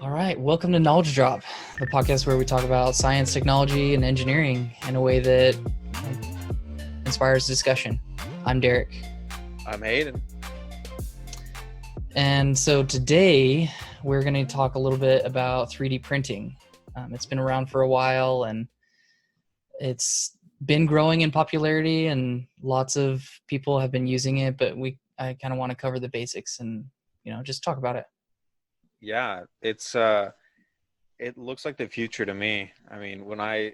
All right, welcome to Knowledge Drop, the podcast where we talk about science, technology, and engineering in a way that inspires discussion. I'm Derek. I'm Hayden. And so today we're going to talk a little bit about 3D printing. It's been around for a while and it's been growing in popularity and lots of people have been using it, but I kind of want to cover the basics and, just talk about it. Yeah, it looks like the future to me. I mean, when I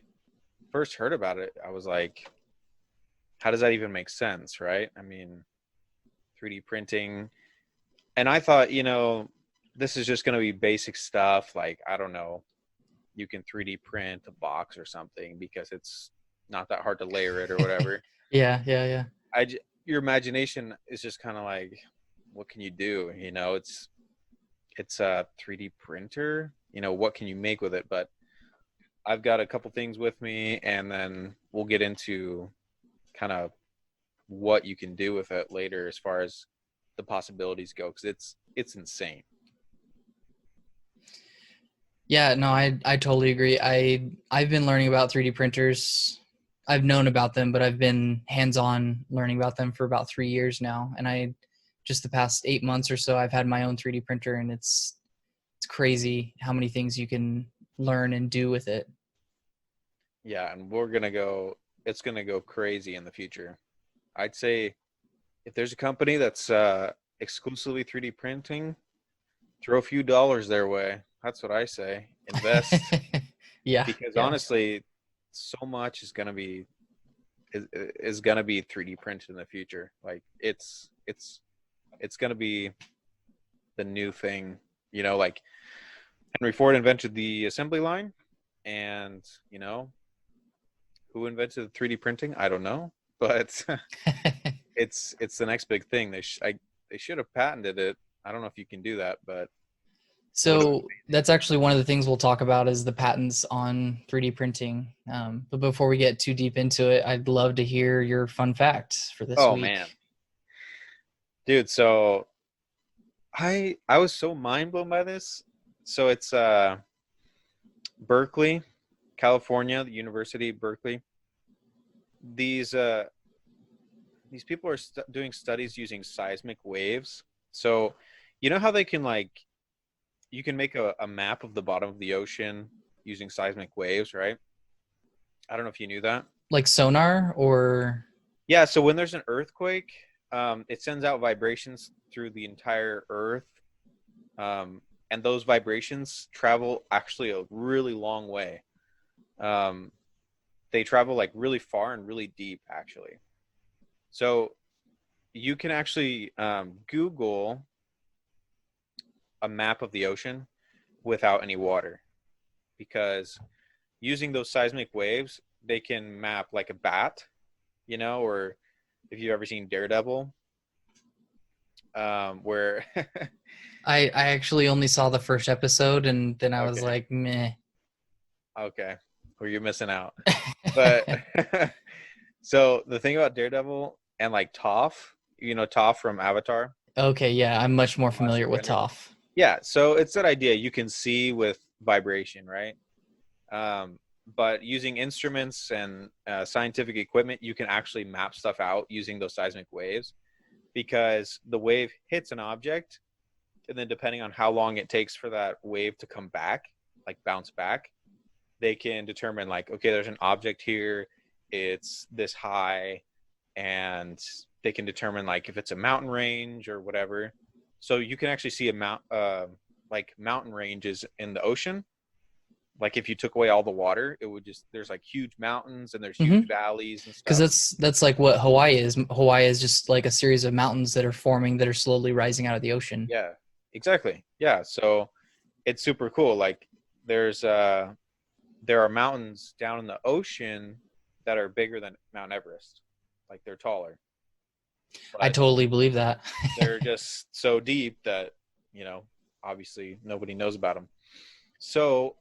first heard about it, I was like, how does that even make sense, right? I mean, 3D printing. And I thought, this is just going to be basic stuff like, I don't know, you can 3D print a box or something because it's not that hard to layer it or whatever. Yeah. Your imagination is just kind of like, what can you do? It's a 3D printer. What can you make with it? But I've got a couple things with me, and then we'll get into kind of what you can do with it later as far as the possibilities go, because it's insane. Yeah, no, I totally agree. I've been learning about 3D printers. I've known about them, but I've been hands-on learning about them for about 3 years now. And I just the past 8 months or so, I've had my own 3D printer, and it's crazy how many things you can learn and do with it. Yeah, and it's gonna go crazy in the future. I'd say if there's a company that's exclusively 3D printing, throw a few dollars their way. That's what I say. Invest, Yeah, because yeah. honestly, so much is gonna be 3D printed in the future. Like it's gonna be the new thing. Like Henry Ford invented the assembly line, and who invented 3D printing? I don't know, but it's the next big thing. They should have patented it. I don't know if you can do that, but it would have been So that's actually one of the things we'll talk about is the patents on 3D printing. But before we get too deep into it, I'd love to hear your fun facts for this oh week. man, dude. So I was so mind blown by this. So it's Berkeley, California, the University of Berkeley. These uh these people are doing studies using seismic waves. So you know how they can you can make a map of the bottom of the ocean using seismic waves, right? I don't know if you knew that. Like sonar or Yeah, so when there's an earthquake, it sends out vibrations through the entire earth, um, and those vibrations travel actually a really long way. Um, they travel like really far and really deep, actually. So you can actually Google a map of the ocean without any water, because using those seismic waves, they can map like a bat, or if you've ever seen Daredevil, where I actually only saw the first episode and then I was okay, like, meh. okay, well you're missing out. But so the thing about Daredevil and like Toph, Toph from Avatar, Okay, yeah, I'm much more the Last familiar with Airbender. Toph. Yeah, so it's that idea you can see with vibration, right? Um, but using instruments and scientific equipment, you can actually map stuff out using those seismic waves, because the wave hits an object, and then depending on how long it takes for that wave to come back, like bounce back, they can determine like, okay, there's an object here, it's this high, and they can determine like if it's a mountain range or whatever. So you can actually see like mountain ranges in the ocean. Like if you took away all the water, it would just there's like huge mountains and there's huge Mm-hmm. valleys and Because stuff. that's like what Hawaii is. Hawaii is just like a series of mountains that are forming that are slowly rising out of the ocean. Yeah, exactly. Yeah, so it's super cool. Like there's there are mountains down in the ocean that are bigger than Mount Everest. Like they're taller, I but totally believe that. they're just so deep that, you know, obviously nobody knows about them. So,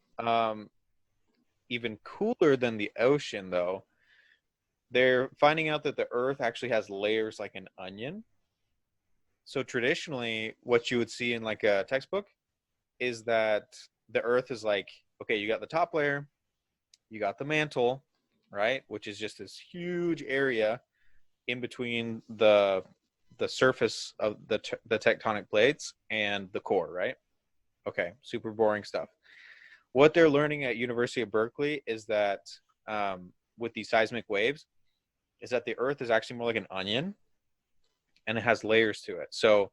even cooler than the ocean, though, they're finding out that the Earth actually has layers like an onion. So traditionally, what you would see in like a textbook is that the Earth is like, okay, you got the top layer, you got the mantle, right, which is just this huge area in between the surface of the tectonic plates and the core, right? Okay, super boring stuff. What they're learning at University of Berkeley is that with these seismic waves, is that the Earth is actually more like an onion, and it has layers to it. So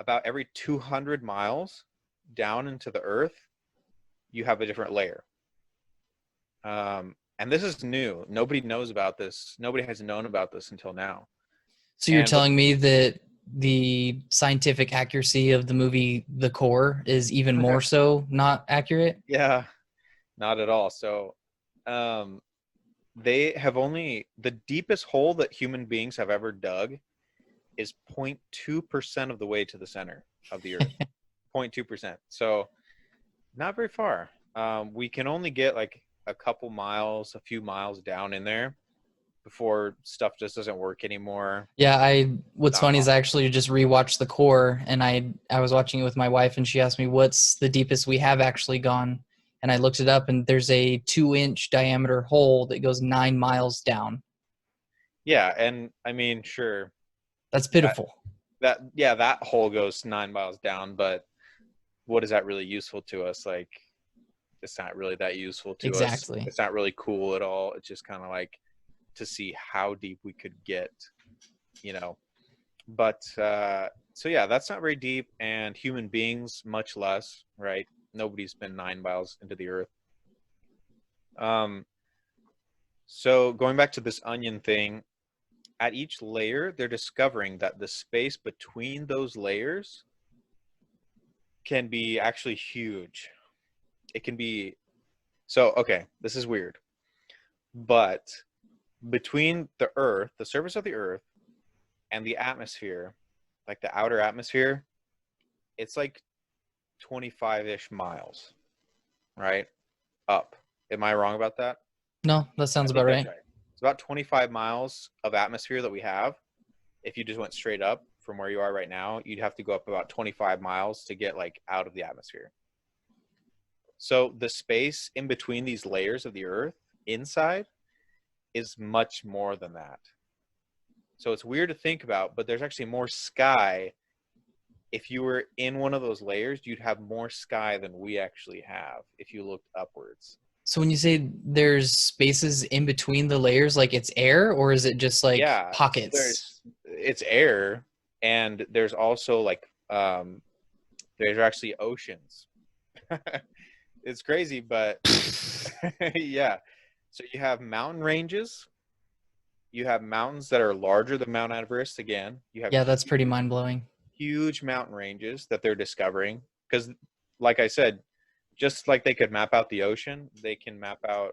about every 200 miles down into the Earth, you have a different layer. And this is new. Nobody knows about this. Nobody has known about this until now. So you're And what? telling me that the scientific accuracy of the movie The Core is even more so not accurate? Yeah, not at all. So, um, they have only the deepest hole that human beings have ever dug is 0.2% of the way to the center of the Earth. 0.2%. So not very far. We can only get like a couple miles, a few miles down in there before stuff just doesn't work anymore. Yeah, what's Not funny is I possible. actually just rewatched The Core, and I was watching it with my wife, and she asked me what's the deepest we have actually gone, and I looked it up, and there's a 2-inch diameter hole that goes 9 miles down. Yeah, and I mean, sure, That's that pitiful. yeah, that hole goes 9 miles down, but what is that really useful to us? Like, it's not really that useful to us. Exactly. It's not really cool at all. It's just kind of like to see how deep we could get, you know. But so yeah, that's not very deep, and human beings much less, right? Nobody's been 9 miles into the Earth. Um, so going back to this onion thing, at each layer, they're discovering that the space between those layers can be actually huge. It can be so okay, this is weird. But between the Earth, the surface of the Earth, and the atmosphere, like the outer atmosphere, it's like 25-ish miles, right? Up. Am I wrong about that? No, that I sounds about think that's right. right. It's about 25 miles of atmosphere that we have. If you just went straight up from where you are right now, you'd have to go up about 25 miles to get like out of the atmosphere. So the space in between these layers of the Earth inside is much more than that. So it's weird to think about, but there's actually more sky. If you were in one of those layers, you'd have more sky than we actually have if you looked upwards. So when you say there's spaces in between the layers, like it's air, or is it just like Yeah, so pockets? there's it's air, and there's also like there's actually oceans. It's crazy, but yeah. So you have mountain ranges, you have mountains that are larger than Mount Everest again. You have Yeah, that's pretty mind-blowing. huge mountain ranges that they're discovering because, like I said, just like they could map out the ocean, they can map out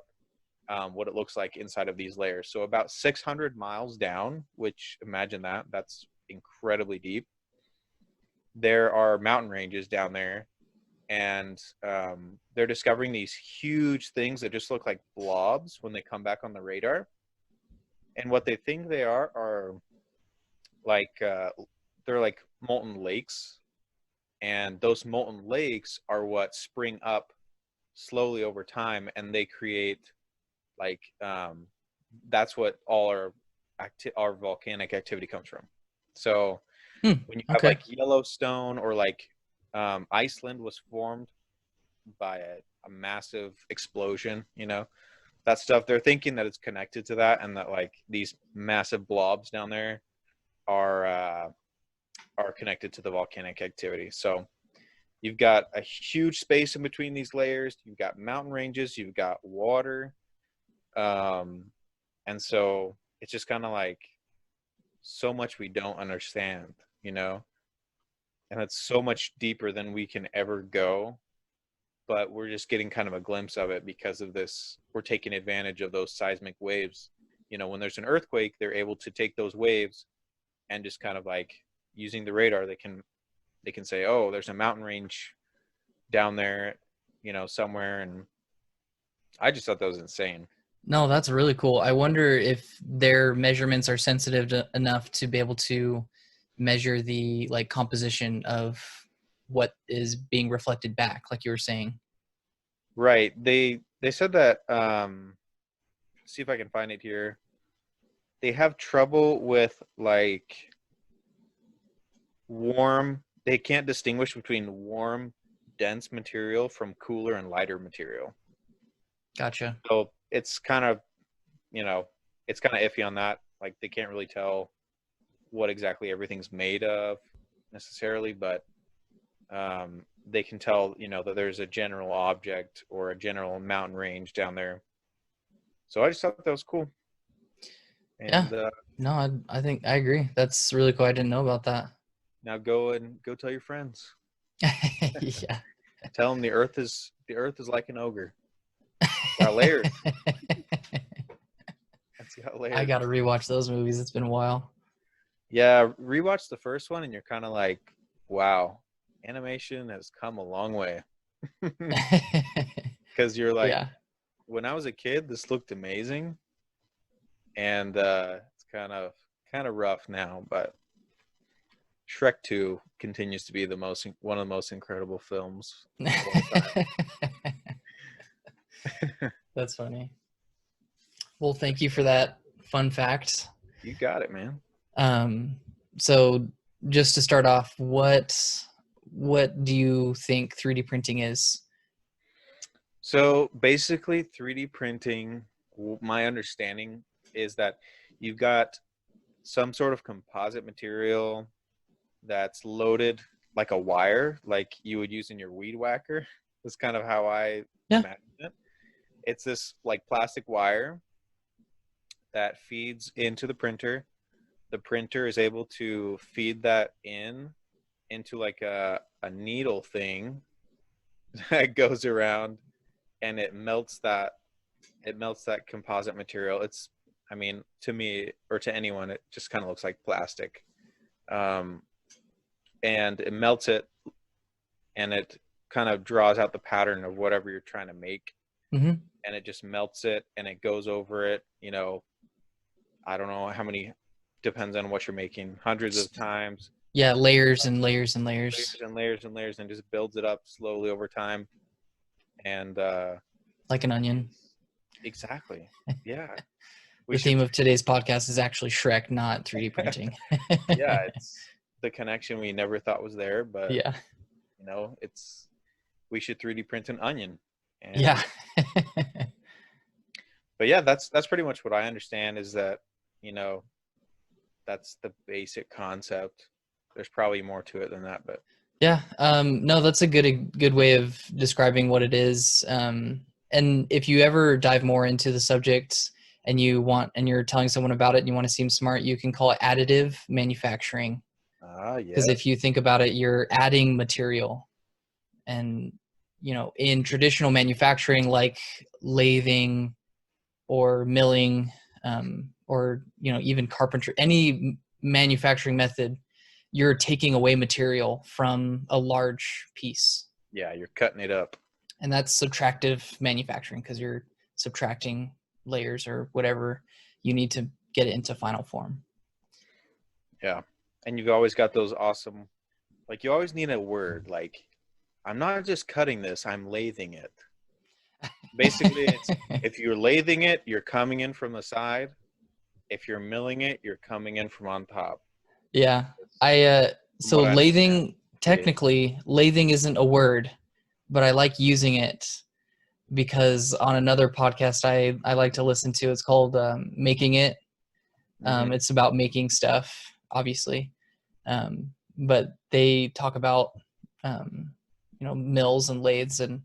what it looks like inside of these layers. So about 600 miles down, which imagine that, that's incredibly deep. There are mountain ranges down there, and they're discovering these huge things that just look like blobs when they come back on the radar. And what they think they are like they're like molten lakes, and those molten lakes are what spring up slowly over time, and they create like that's what all our volcanic activity comes from. So when you have Okay. like Yellowstone, or like Iceland was formed by a massive explosion, that stuff, they're thinking that it's connected to that, and that like these massive blobs down there are connected to the volcanic activity. So you've got a huge space in between these layers. You've got mountain ranges. You've got water. Um, and so it's just kind of like so much we don't understand, you know? And it's so much deeper than we can ever go. But we're just getting kind of a glimpse of it because of this. We're taking advantage of those seismic waves. When there's an earthquake, they're able to take those waves and just kind of like using the radar, they can say, oh, there's a mountain range down there, somewhere. And I just thought that was insane. No, that's really cool. I wonder if their measurements are sensitive enough to be able to measure the like composition of what is being reflected back, like you were saying. Right. They said that see if I can find it here. They have trouble with like warm, they can't distinguish between warm, dense material from cooler and lighter material. Gotcha. So it's kind of, you know, it's kind of iffy on that. Like they can't really tell what exactly everything's made of necessarily, but they can tell, that there's a general object or a general mountain range down there. So I just thought that was cool. Yeah. And No, I think I agree. That's really cool. I didn't know about that. now go tell your friends. Yeah. Tell them the earth is like an ogre. It's got layers. It's got I layers. gotta rewatch those movies. It's been a while. Yeah, rewatch the first one and you're kind of like, wow, animation has come a long way. Because you're like, Yeah. when I was a kid, this looked amazing, and it's kind of rough now. But Shrek 2 continues to be one of the most incredible films of all time. That's funny. Well, thank you for that fun fact. You got it, man. Um, so just to start off, what do you think 3D printing is? So basically, 3D printing, my understanding is that you've got some sort of composite material that's loaded like a wire, like you would use in your weed whacker. That's kind of how I Yeah. imagine it. It's this like plastic wire that feeds into the printer. The printer is able to feed that into like a needle thing that goes around, and it melts that composite material. I mean, to me or to anyone, it just kind of looks like plastic. Um, and it melts it, and it kind of draws out the pattern of whatever you're trying to make, Mm-hmm. and it just melts it, and it goes over it. I don't know how many, depends on what you're making, hundreds of times, Yeah, layers and layers and layers, layers and layers and layers, and just builds it up slowly over time. And like an onion. exactly, yeah, we The should. theme of today's podcast is actually Shrek, not 3D printing. Yeah, it's the connection we never thought was there, but Yeah. it's we should 3D print an onion. And Yeah. but yeah, that's pretty much what I understand, is that you know that's the basic concept. There's probably more to it than that, but Yeah. No, that's a good way of describing what it is. And if you ever dive more into the subject and you're telling someone about it and you want to seem smart, you can call it additive manufacturing. Because yes, if you think about it, you're adding material. And, in traditional manufacturing, like lathing or milling, or, even carpentry, any manufacturing method, you're taking away material from a large piece. yeah, you're cutting it up. And that's subtractive manufacturing because you're subtracting layers or whatever you need to get it into final form. Yeah, and you've always got those awesome, like you always need a word like, I'm not just cutting this, I'm lathing it. Basically, it's, if you're lathing it, you're coming in from the side. If you're milling it, you're coming in from on top. Yeah. From So what I understand, lathing. technically, lathing isn't a word, but I like using it because on another podcast I like to listen to, it's called Making It. Mm-hmm. It's about making stuff, obviously. But they talk about, mills and lathes, and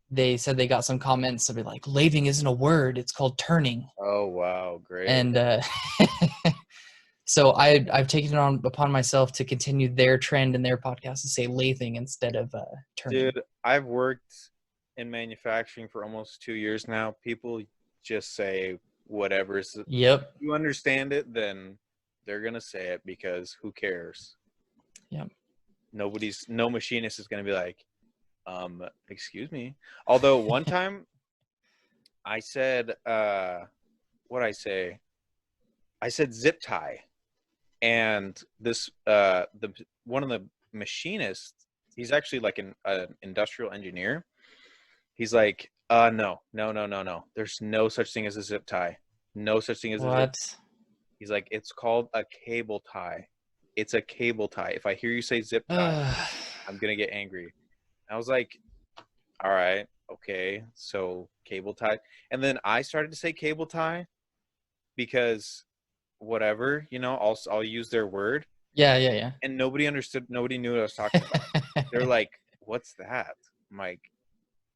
they said they got some comments that be like, lathing isn't a word, it's called turning. Oh wow, great. And so I've taken it on upon myself to continue their trend in their podcast to say lathing instead of turning. Dude, I've worked in manufacturing for almost 2 years now. People just say whatever. If Yep. you understand it, then they're gonna say it, because who cares? Yep. No machinist is gonna be like, excuse me. Although one time I said, what I say? I said zip tie, and this the one of the machinists, he's actually like an industrial engineer. He's like, no, no, no, no, no. There's no such thing as a zip tie. No such thing as a zip. What? He's like, it's called a cable tie. It's a cable tie. If I hear you say zip tie, I'm gonna get angry. I was like, all right, okay, so cable tie. And then I started to say cable tie because whatever, I'll use their word. Yeah, yeah, And nobody understood, nobody knew what I was talking about. yeah. They're like, what's that? I'm like,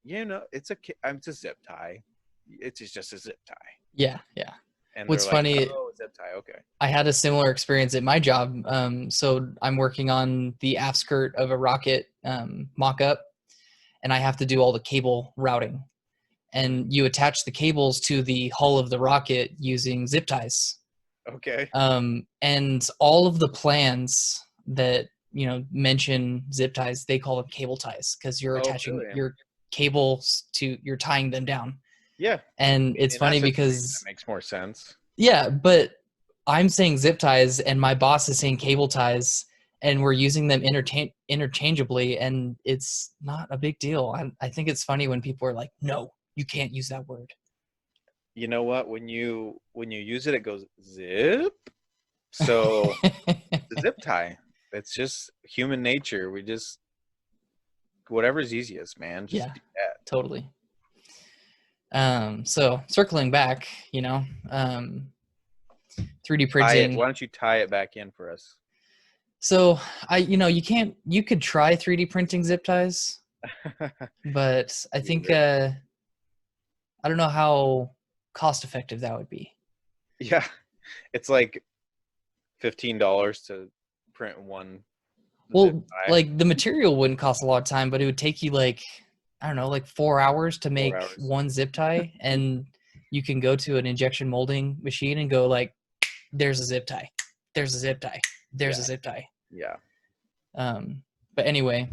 it's a zip tie. It's just a zip tie. Yeah, yeah. And they're What's like, funny, oh, a zip tie, okay. I had a similar experience at my job. So I'm working on the aft skirt of a rocket mock-up, and I have to do all the cable routing. Mhm. And you attach the cables to the hull of the rocket using zip ties. Okay. And all of the plans that mention zip ties, they call them cable ties because you're Oh, attaching really? your cables to, you're tying them down. Yeah. And it's In that funny situation, it because makes more sense. yeah, but I'm saying zip ties and my boss is saying cable ties, and we're using them interchangeably, and it's not a big deal. I think it's funny when people are like, no, you can't use that word. You know what? When you use it, it goes zip. So the zip tie. It's just human nature. We just whatever's easiest, man. Just Yeah, do that. totally. So circling back, 3D Tie it. Why printing. don't you tie it back in for us? So you could try 3D printing zip ties, but I You think rich. I don't know how cost effective that would be. Yeah, it's like $15 to print one zip Well, tie. like the material wouldn't cost a lot of time, but it would take you like, I don't know, like 4 hours to 4 make hours. one zip tie. And you can go to an injection molding machine and go like, there's a zip tie. There's a zip tie. There's a Yeah, zip tie. yeah. Um, but anyway,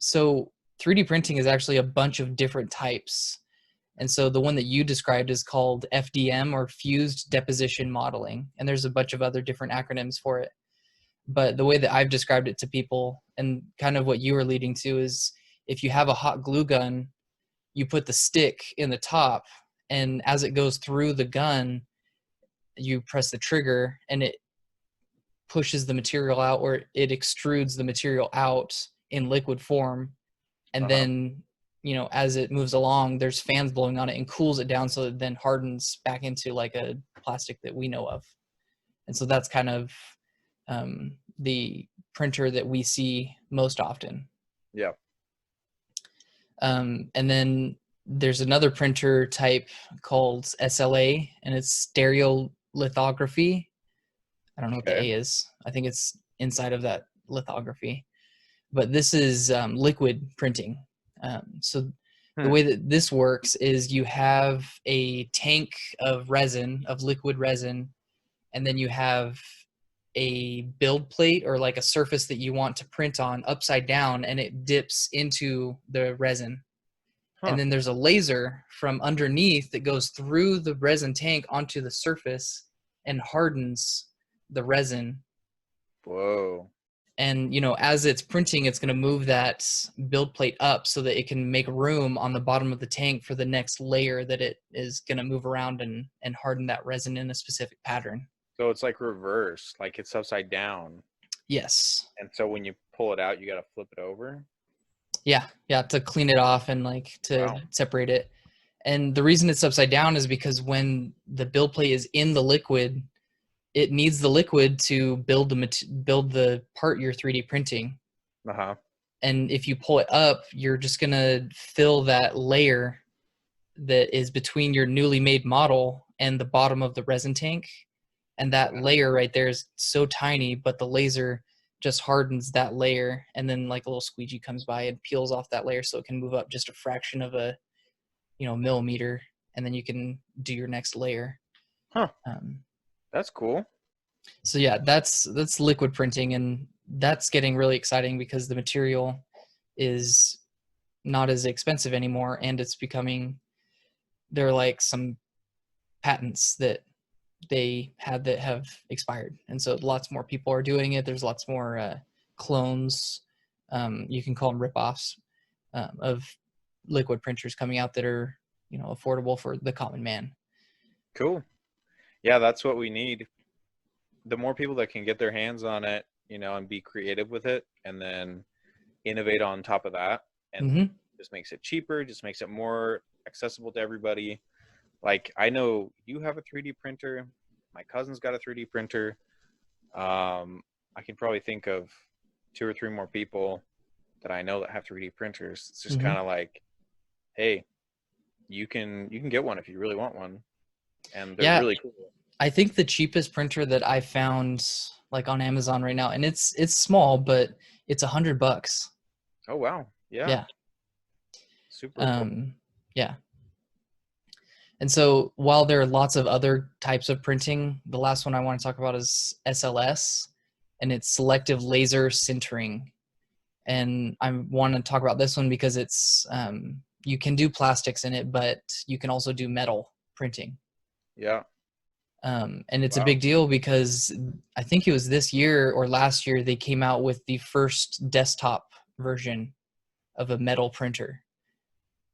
so 3D printing is actually a bunch of different types. And so the one that you described is called FDM, or fused deposition modeling. And there's a bunch of other different acronyms for it. But the way that I've described it to people, and kind of what you were leading to, is if you have a hot glue gun, you put the stick in the top, and as it goes through the gun, you press the trigger and it pushes the material out, or it extrudes the material out in liquid form. And Uh-huh. then, as it moves along, there's fans blowing on it and cools it down so it then hardens back into like a plastic that we know of. And so that's kind of the printer that we see most often. Yeah. And then there's another printer type called SLA, and it's stereolithography. I don't know what the Okay. A is. I think it's inside of that lithography. But this is liquid printing. So the Hmm. way that this works is you have a tank of resin, of liquid resin, and then you have a build plate, or like a surface that you want to print on, upside down, and it dips into the resin. And Huh. then there's a laser from underneath that goes through the resin tank onto the surface and hardens the resin. Whoa. And as it's printing, it's going to move that build plate up so that it can make room on the bottom of the tank for the next layer that it is going to move around and harden that resin in a specific pattern. So it's like reverse, like it's upside down. Yes. And so when you pull it out, you got to flip it over. Yeah, to clean it off and like to Wow. separate it. And the reason it's upside down is because when the build plate is in the liquid, it needs the liquid to build the part you're 3D printing. Uh-huh. And if you pull it up, you're just going to fill that layer that is between your newly made model and the bottom of the resin tank. And that Wow. layer right there is so tiny, but the laser just hardens that layer, and then like a little squeegee comes by and peels off that layer so it can move up just a fraction of a millimeter, and then you can do your next layer. Huh. um, That's cool. so yeah, that's liquid printing, and that's getting really exciting because the material is not as expensive anymore, and it's becoming, there are like some patents that they had that have expired, and so lots more people are doing it. There's lots more clones, you can call them ripoffs, of liquid printers coming out that are, affordable for the common man. Cool. Yeah, that's what we need. The more people that can get their hands on it, and be creative with it, and then innovate on top of that, and Mm-hmm. just makes it cheaper, just makes it more accessible to everybody. Like, I know you have a 3D printer. My cousin's got a 3D printer. I can probably think of 2 or 3 more people that I know that have 3D printers. It's just Mm-hmm. kind of like, hey, you can get one if you really want one, and they're Yeah, really cool. I think the cheapest printer that I found like on Amazon right now, and it's small, but it's $100. Oh wow, yeah, Yeah. super affordable. Um, yeah. And so while there are lots of other types of printing, the last one I want to talk about is SLS, and it's selective laser sintering. And I want to talk about this one because it's you can do plastics in it, but you can also do metal printing. Yeah, And it's a wow, big deal because I think it was this year or last year they came out with the first desktop version of a metal printer.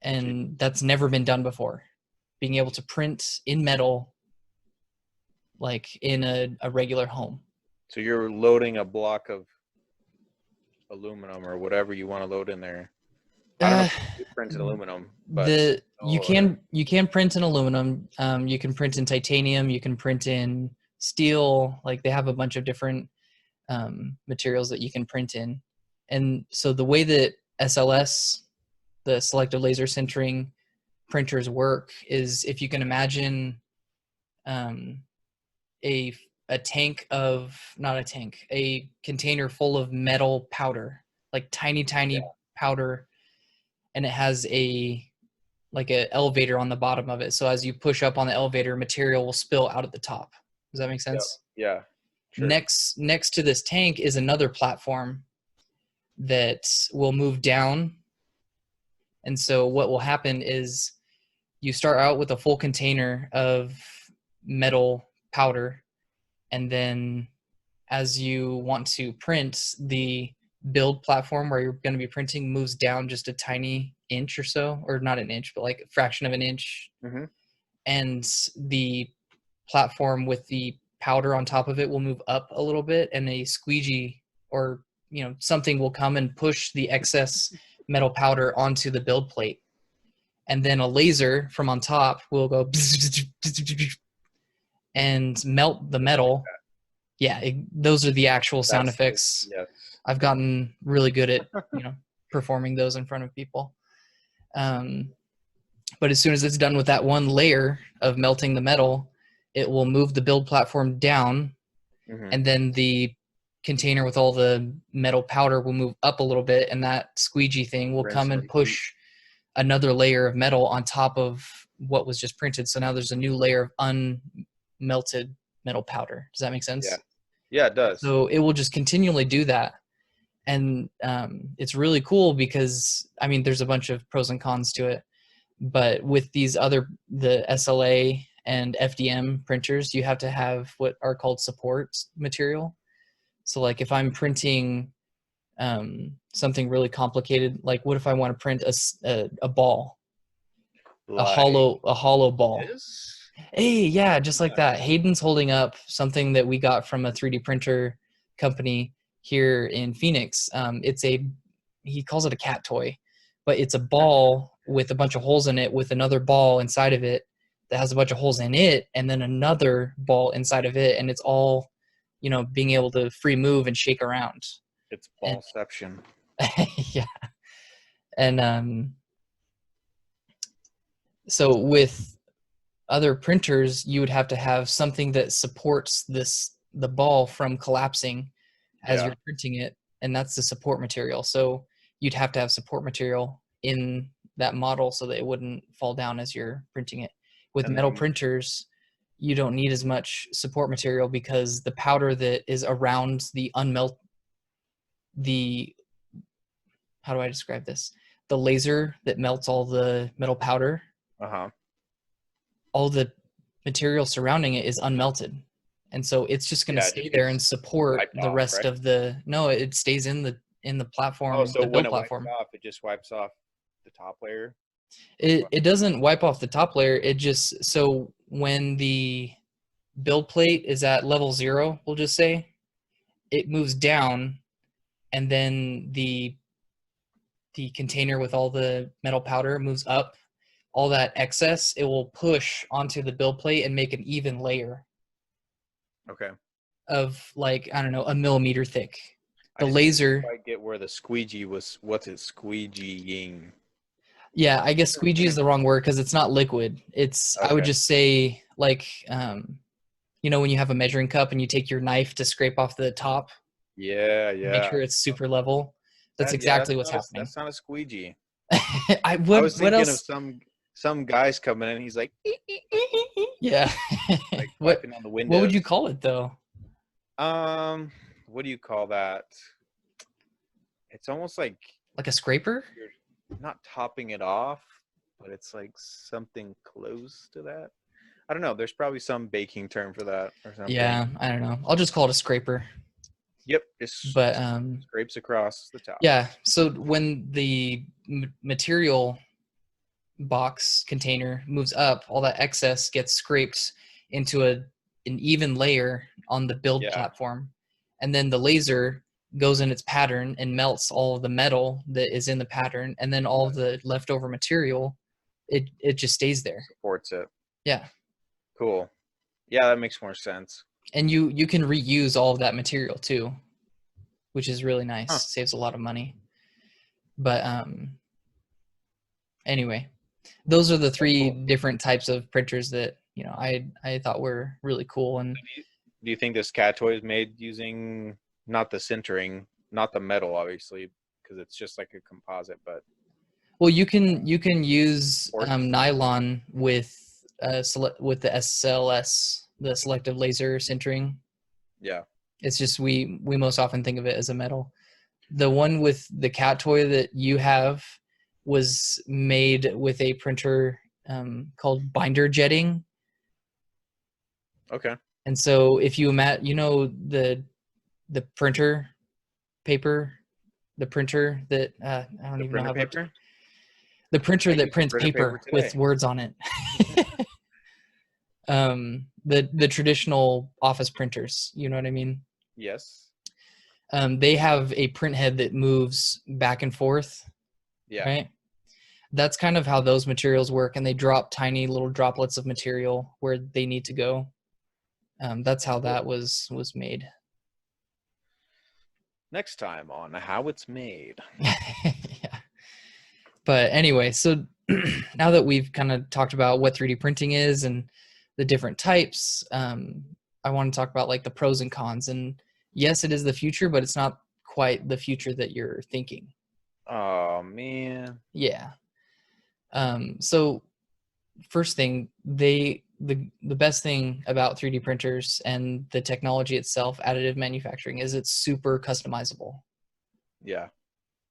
And that's never been done before. Being able to print in metal like in a regular home. so you're loading a block of aluminum or whatever you want to load in there. I don't know Uh, if you print in aluminum, but the you or can print in aluminum. You can print in titanium. You can print in steel. Like they have a bunch of different materials that you can print in. And so the way that SLS, the selective laser sintering printers work is if you can imagine um, a tank of not a tank, a container full of metal powder, like yeah, tiny powder, and it has a like an elevator on the bottom of it. So as you push up on the elevator, material will spill out at the top. Does that make yeah, sense? yeah, sure. Next to this tank is another platform that will move down. And so what will happen is you start out with a full container of metal powder, and then as you want to print, the build platform where you're going to be printing moves down just a tiny inch or so, or not an inch, but like a fraction of an inch. Mm-hmm. And the platform with the powder on top of it will move up a little bit, and a squeegee or something will come and push the excess metal powder onto the build plate, and then a laser from on top will go and melt the Just like metal. Yeah, those are the actual sound that's the, effects. yes. I've gotten really good at performing those in front of people. But as soon as it's done with that one layer of melting the metal, it will move the build platform down, Mm-hmm. and then the container with all the metal powder will move up a little bit, and that squeegee thing will Rinse come and and repeat. push another layer of metal on top of what was just printed. So now there's a new layer of unmelted metal powder. Does that make Yeah, sense? yeah, it does. So it will just continually do that. And it's really cool because, I mean, there's a bunch of pros and cons to it. But with these the SLA and FDM printers, you have to have what are called support material. So like if I'm printing something really complicated, like what if I want to print a ball, Like a hollow ball? this. Hey, yeah, just like that. Nice. Hayden's holding up something that we got from a 3D printer company here in Phoenix. He calls it a cat toy, but it's a ball with a bunch of holes in it with another ball inside of it that has a bunch of holes in it, and then another ball inside of it, and it's all, being able to free move and shake around. It's And ballception. yeah, and so with other printers, you would have to have something that supports the ball from collapsing as Yeah, you're printing it, and that's the support material. So you'd have to have support material in that model so that it wouldn't fall down as you're printing it. With and metal then printers, you don't need as much support material because the powder that is around the how do I describe this? The laser that melts all the metal powder, uh-huh. all the material surrounding it is unmelted. And so it's just going to Yeah, it stay just there and gets support wiped the off, rest right? of no, it stays in the Oh, platform, so the when build it wipes platform. off, it just wipes off the top layer. It doesn't wipe off the top layer. It just, so when the build plate is at level 0, we'll just say, it moves down, and then the container with all the metal powder moves up. All that excess, it will push onto the build plate and make an even layer Okay. of, like, I don't know, a millimeter thick. I The just didn't laser, quite get where the squeegee was. What's it squeegeeing? yeah, I guess squeegee is the wrong word because it's not liquid. It's, I would Okay. just say, like, when you have a measuring cup and you take your knife to scrape off the top, Yeah, make yeah. sure it's super level. That's That yeah, exactly what's happening. that's not a squeegee. I I would, was what thinking of else? some guys coming in. He's like Yeah. like what wiping on the what would you windows. call it though? Um, what do you call that? It's almost like Like a scraper? you're not topping it off, but it's like something close to that. I don't know. There's probably some baking term for that or something. Yeah, I don't know. I'll just call it a scraper. Yep, just But scrapes across the top. yeah, so when the material box container moves up, all that excess gets scraped into an even layer on the build Yeah, platform. And then the laser goes in its pattern and melts all of the metal that is in the pattern, and then all of the leftover material, it just stays there. supports it. Yeah. Cool. Yeah, that makes more sense. And you can reuse all of that material too, which is really nice. Huh. Saves a lot of money. But anyway, those are the That's three cool. different types of printers that I thought were really cool. And Do you think this cat toy is made using not the sintering, not the metal, obviously, because it's just like a composite, but well, you can use quartz? nylon with the SLS, the selective laser sintering. Yeah. It's just we most often think of it as a metal. The one with the cat toy that you have was made with a printer called binder jetting. Okay. And so if you imagine, the printer paper, the printer that I don't The even know printer how to, paper? the printer I that used the prints printer paper paper with today. words on it. The traditional office printers, you know what I mean? Yes. They have a print head that moves back and forth, Yeah. right? That's kind of how those materials work, and they drop tiny little droplets of material where they need to go. That's how that Cool. was made. Next time on How It's Made. Yeah. But anyway, so now that we've kind of talked about what 3D printing is and the different types, I want to talk about like the pros and cons. And yes, it is the future, but it's not quite the future that you're thinking. Oh man. Yeah. So first thing, the best thing about 3D printers and the technology itself, additive manufacturing, is it's super customizable. Yeah.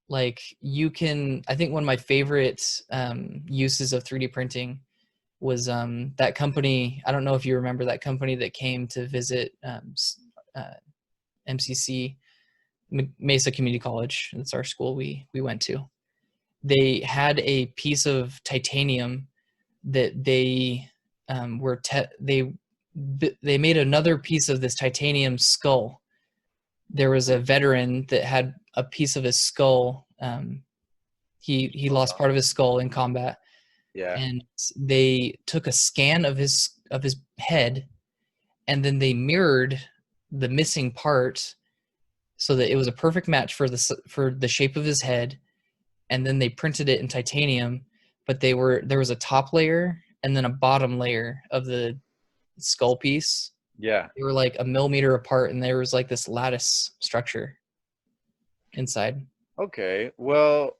Like you can, I think one of my favorite uses of 3D printing was that company. I don't know if you remember that company that came to visit uh, MCC, Mesa Community College. That's our school we went to. They had a piece of titanium that they made another piece of this titanium skull. There was a veteran that had a piece of his skull. He lost part of his skull in combat, Yeah. and they took a scan of his head, and then they mirrored the missing part so that it was a perfect match for the shape of his head, and then they printed it in titanium, but there was a top layer and then a bottom layer of the skull piece. Yeah. They were like a millimeter apart, and there was like this lattice structure inside. Okay. Well,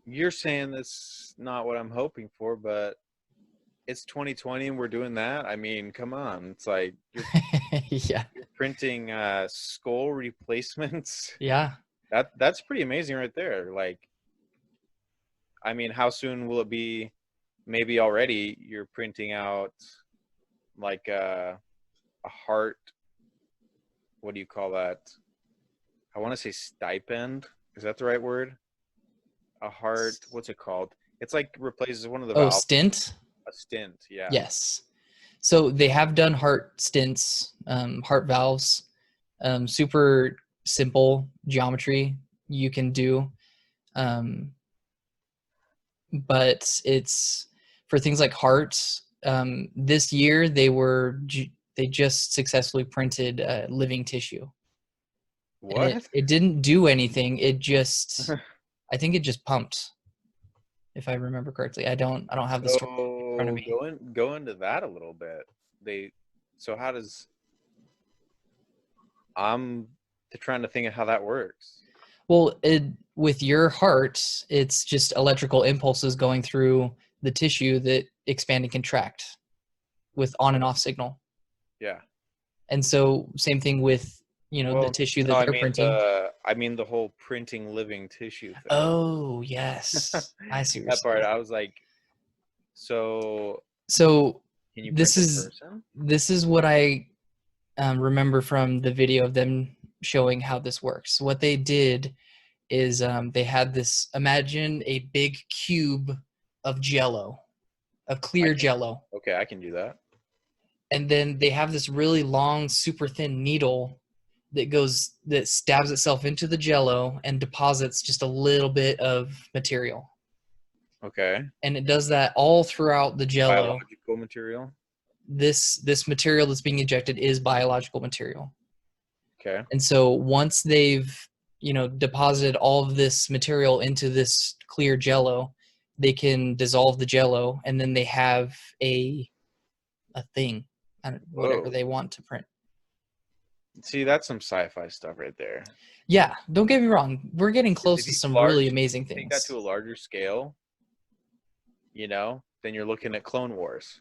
you're saying that's not what I'm hoping for, but it's 2020 and we're doing that. I mean, come on. It's like Yeah, you're printing skull replacements. yeah. That's pretty amazing right there. Like, I mean, how soon will it be? Maybe already you're printing out like a heart. What do you call that? I want to say stipend. Is that the right word? A heart. What's it called? It's like replaces one of the Oh, valves. stint? A stint, yeah. Yes. So they have done heart stents, heart valves, super simple geometry you can do. Um, but it's for things like hearts. This year they just successfully printed living tissue, and it, What? it didn't do anything. It just, I think it just pumped, if I remember correctly. I don't have the story in front of So me. go into that a little bit. They so how does I'm trying to think of how that works. Well, with your heart, it's just electrical impulses going through the tissue that expand and contract with on and off signal. Yeah. And so same thing with, the Well, tissue no, that they're printing. I mean the whole printing living tissue thing. Oh, yes. I see what you're That part, saying. I was like, so So can you this print a is person? this is what I remember from the video of them showing how this works. What they did is they had this, imagine a big cube of jello, of I clear can jello. okay, I can do that. And then they have this really long, super thin needle that stabs itself into the jello and deposits just a little bit of material. Okay. And it does that all throughout the jello. Biological material. This material that's being injected is biological material. Okay. And so once they've, deposited all of this material into this clear jello, they can dissolve the jello, and then they have a thing, whatever Whoa. they want to print. See, that's some sci-fi stuff right there. Yeah, don't get me wrong. We're getting close If to you some really if amazing you take that things. to a larger scale, then you're looking at Clone Wars.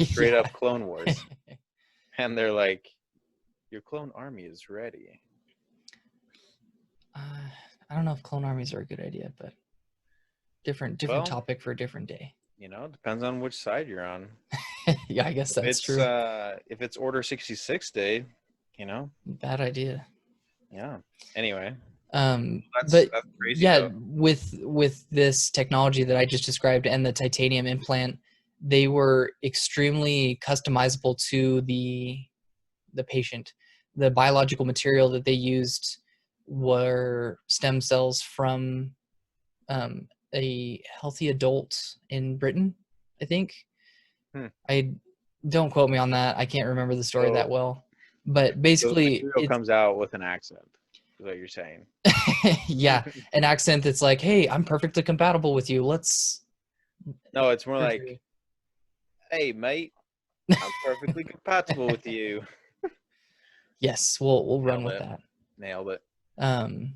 Straight Yeah. up Clone Wars. And they're like, your clone army is ready. I don't know if clone armies are a good idea, but different Well, topic for a different day. depends on which side you're on. Yeah, I guess that's true. If it's Order 66 Day, Bad idea. yeah. Anyway, But that's crazy yeah, though. with this technology that I just described and the titanium implant, they were extremely customizable to the patient. The biological material that they used were stem cells from a healthy adult in Britain, I think. Hmm. I don't quote me on that. I can't remember the story So, that well. But so the basically, material it's comes out with an accent, is what you're saying. yeah, an accent that's like, "Hey, I'm perfectly compatible with you. Let's No, it's more like, surgery." hey, mate, I'm perfectly compatible with you. Yes, we'll run Nailed with it. that. Nailed it. Um,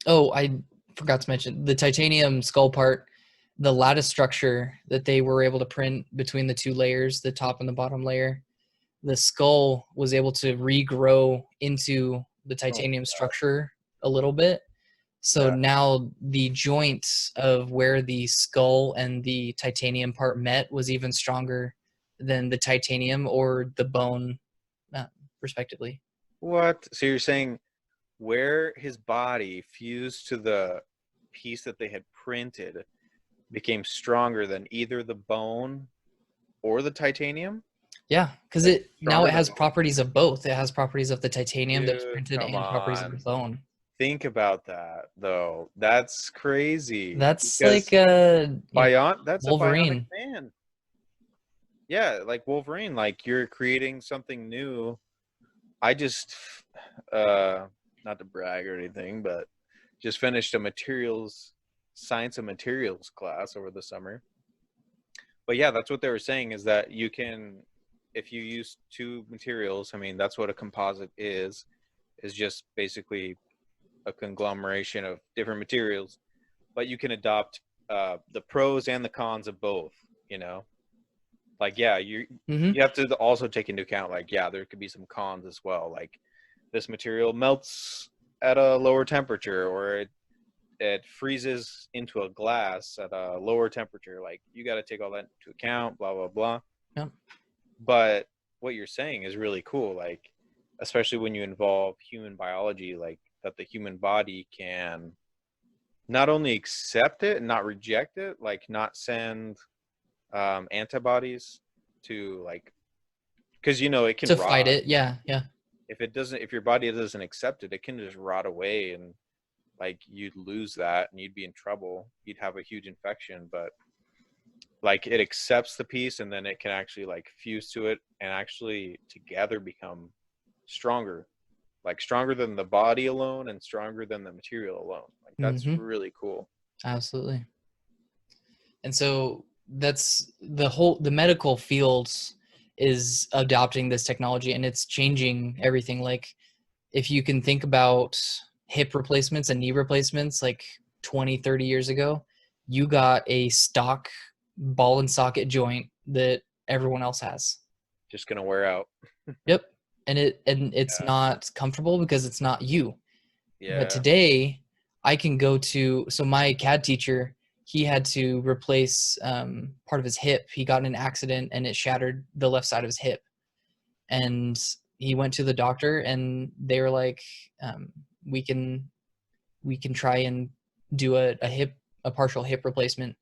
oh, I forgot to mention the titanium skull part, the lattice structure that they were able to print between the two layers, the top and the bottom layer. The skull was able to regrow into the Oh my titanium God. structure a little bit. So Yeah. now the joint of where the skull and the titanium part met was even stronger than the titanium or the bone, uh, respectively. What? So you're saying where his body fused to the piece that they had printed became stronger than either the bone or the titanium? Yeah, because Like it now stronger it than has both? properties of both. It has properties of the titanium that was Dude, printed come and properties of the on. bone. Think about that though. That's crazy. That's like Because that's a bionic Wolverine. man. Yeah, like Wolverine, like you're creating something new. I just uh not to brag or anything, but just finished a materials science and materials class over the summer. But yeah, that's what they were saying is that you can if you use two materials, I mean that's what a composite is just basically a conglomeration of different materials, but you can adopt the pros and the cons of both, you know? Like yeah, Hmm. you have to also take into account like yeah, there could be some cons as well. Like this material melts at a lower temperature or it freezes into a glass at a lower temperature. Like you got to take all that into account, blah blah blah. Yep. But what you're saying is really cool, like especially when you involve human biology, like that the human body can not only accept it and not reject it, like not send antibodies to like, because it can To fight rot. it. Yeah, yeah. If it doesn't, if your body doesn't accept it, it can just rot away, and like you'd lose that and you'd be in trouble. You'd have a huge infection. But like it accepts the piece, and then it can actually like fuse to it and actually together become stronger, like stronger than the body alone and stronger than the material alone. Like that's Mm-hmm. really cool. Absolutely. And so that's the medical fields is adopting this technology, and it's changing everything. Like if you can think about hip replacements and knee replacements, like 20, 30 years ago, you got a stock ball and socket joint that everyone else has. Just gonna wear out. Yep. And it's Yeah. not comfortable because it's not you. But Yeah. today I can go to, so my CAD teacher, he had to replace part of his hip. He got in an accident and it shattered the left side of his hip. And he went to the doctor and they were like, um, we can try and do a partial hip replacement.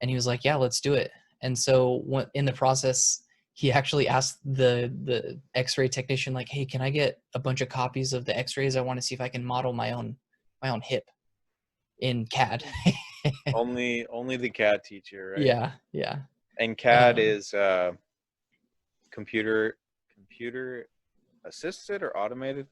And he was like, yeah, let's do it. And so in the process, he actually asked the x-ray technician, like, hey, can I get a bunch of copies of the x-rays? I want to see if I can model my own hip in CAD. Only the CAD teacher, right? Yeah, yeah. And CAD is computer assisted or automated?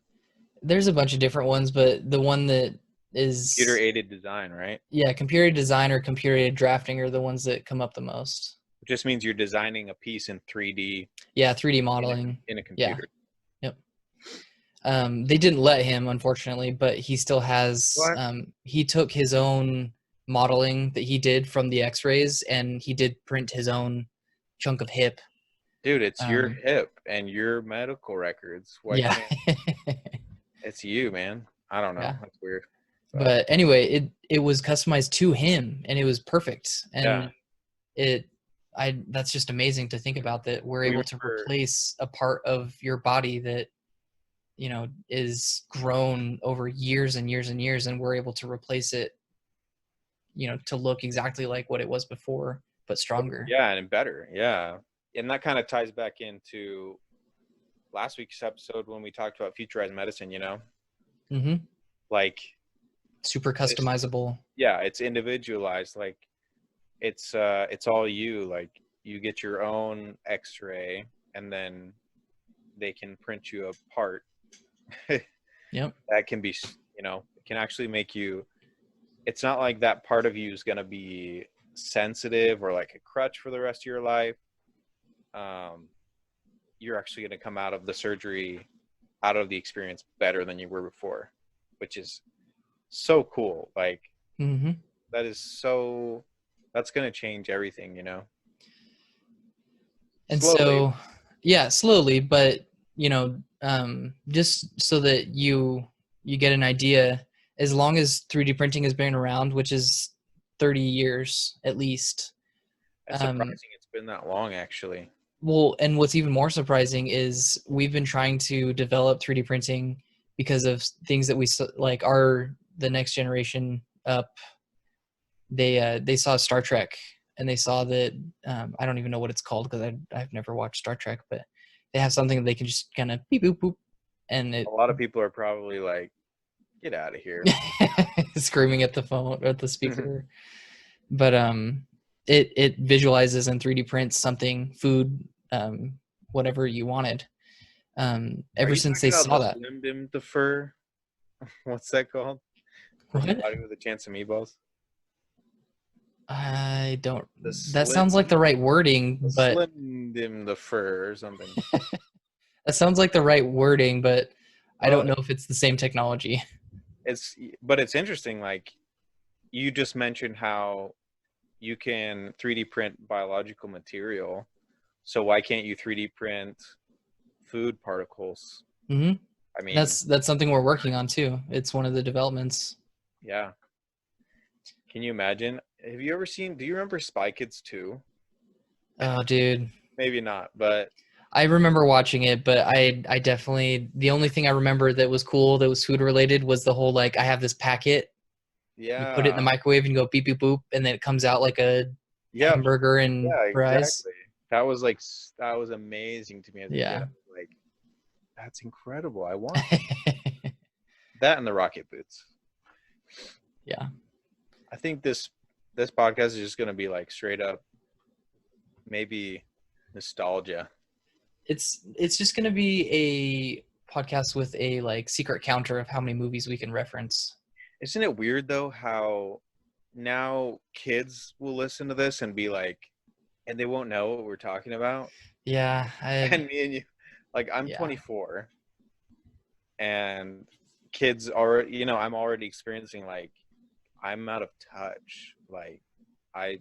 There's a bunch of different ones, but the one that Computer is, aided design, right? yeah, computer design or computer aided drafting are the ones that come up the most. It just means you're designing a piece in 3D Yeah, 3D in a, modeling. in a Yeah, computer. yep. They didn't let him, unfortunately, but he still has. What? He took his own modeling that he did from the X-rays, and he did print his own chunk of hip. Dude, it's your Um, hip and your medical records. Why yeah, can't it's you, man? I don't know. yeah. That's weird. But But anyway, it was customized to him, and it was perfect. yeah, And that's just amazing to think about, that we're we able to remember. replace a part of your body that is grown over years and years and years, and we're able to replace it, to look exactly like what it was before, but stronger. Yeah, and better. Yeah. And that kind of ties back into last week's episode when we talked about futurized medicine, Mm-hmm. like Super this, customizable. yeah, it's individualized. Like it's all you. Like you get your own x-ray and then they can print you a part Yep. that can be, it can actually make you, it's not like that part of you is going to be sensitive or like a crutch for the rest of your life. You're actually going to come out of the surgery, out of the experience better than you were before, which is so cool. Like Mm-hmm. that is that's going to change everything, And slowly. so, yeah, slowly, but just so that you get an idea, as long as 3D printing has been around, which is 30 years at least. That's surprising it's been that long, actually. Well, and what's even more surprising is we've been trying to develop 3D printing because of things that like the next generation up. They saw Star Trek, and they saw that I don't even know what it's called because I've never watched Star Trek, but they have something that they can just kind of beep boop boop, and A lot of people are probably like, get out of here. screaming at the phone or at the speaker. But it visualizes and 3D prints something, food, whatever you wanted. Are Ever you since they talking about saw the that. Slim Dim the Fur? What's that called? From What? Fighting with a Chance of Meatballs? I don't. The That sounds like the right wording, but Slim Dim the Fur or something. that sounds like the right wording, but I Well, don't know if it's the same technology. but it's interesting. Like you just mentioned how you can 3D print biological material. So why can't you 3D print food particles? Mm-hmm. I mean, That's something we're working on too. It's one of the developments. yeah. Can you imagine? Have you ever seen? Do you remember Spy Kids 2? Oh, dude. Maybe not, but I remember watching it, but I definitely, the only thing I remember that was cool, that was food related, was the whole, like, I have this packet You put it in the Yeah. microwave and you go beep beep boop, and then it comes out like a Yep. hamburger and Yeah, fries. exactly. That was like that was amazing to me as a kid. I Yeah. was like, that's incredible. I want that. That and the rocket boots. Yeah. I think this podcast is just gonna be like straight up maybe nostalgia. It's just gonna be a podcast with a like secret counter of how many movies we can reference. Isn't it weird though how now kids will listen to this and be like, and they won't know what we're talking about? Yeah, And me and you, like, I'm yeah. 24, and kids are, I'm already experiencing like I'm out of touch. I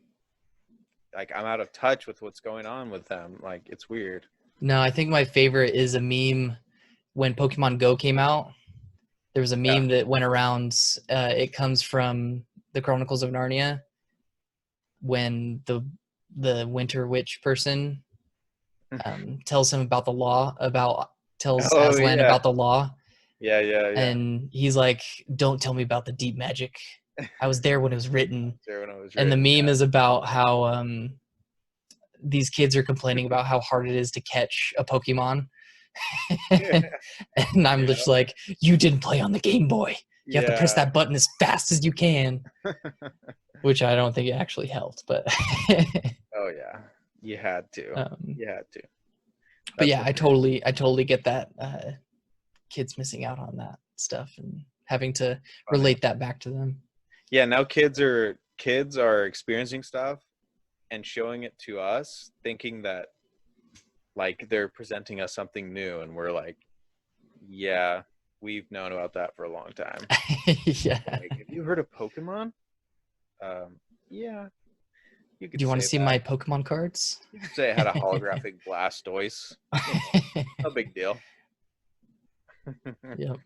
I'm out of touch with what's going on with them. Like, it's weird. No, I think my favorite is a meme when Pokemon Go came out. There was a Yeah. meme that went around. It comes from the Chronicles of Narnia when the Winter Witch person tells him about the law, tells Oh Aslan yeah, about the law, yeah. and he's like, "Don't tell me about the deep magic. I was there when it was written." There when it was And the written. meme is about how these kids are complaining about how hard it is to catch a Pokemon. Yeah, And I'm just like, you didn't play on the Game Boy. You have to press yeah. that button as fast as you can, which I don't think it actually helped. But Oh yeah, you had to. um, You had to. but That's yeah, the I thing. totally get that. Kids missing out on that stuff and having to Funny. relate that back to them. Yeah, now kids are experiencing stuff and showing it to us, thinking that like they're presenting us something new, and we're like, yeah, we've known about that for a long time. Yeah. Like, have you heard of Pokemon? Yeah, you Do could you want to say see that. my Pokemon cards? You could say it had a holographic Blastoise. No big deal. Yep.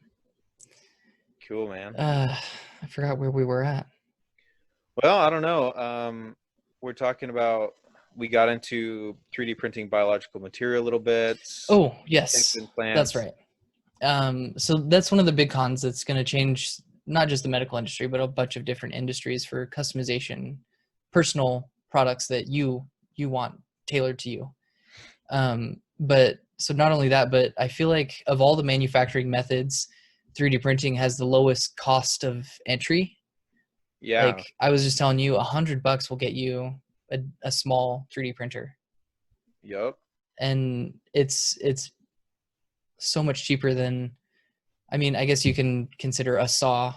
Cool, man. I forgot where we were at. Well, I don't know. We're talking about we got into 3D printing biological material a little bit, Oh, yes, that's implants. right. So that's one of the big cons that's going to change not just the medical industry, but a bunch of different industries for customization, personal products that you want tailored to you. But so not only that, but I feel like of all the manufacturing methods, 3D printing has the lowest cost of entry. Yeah. Like I was just telling you, $100 will get you a small 3D printer, Yup. and it's so much cheaper than. I mean, I guess you can consider a saw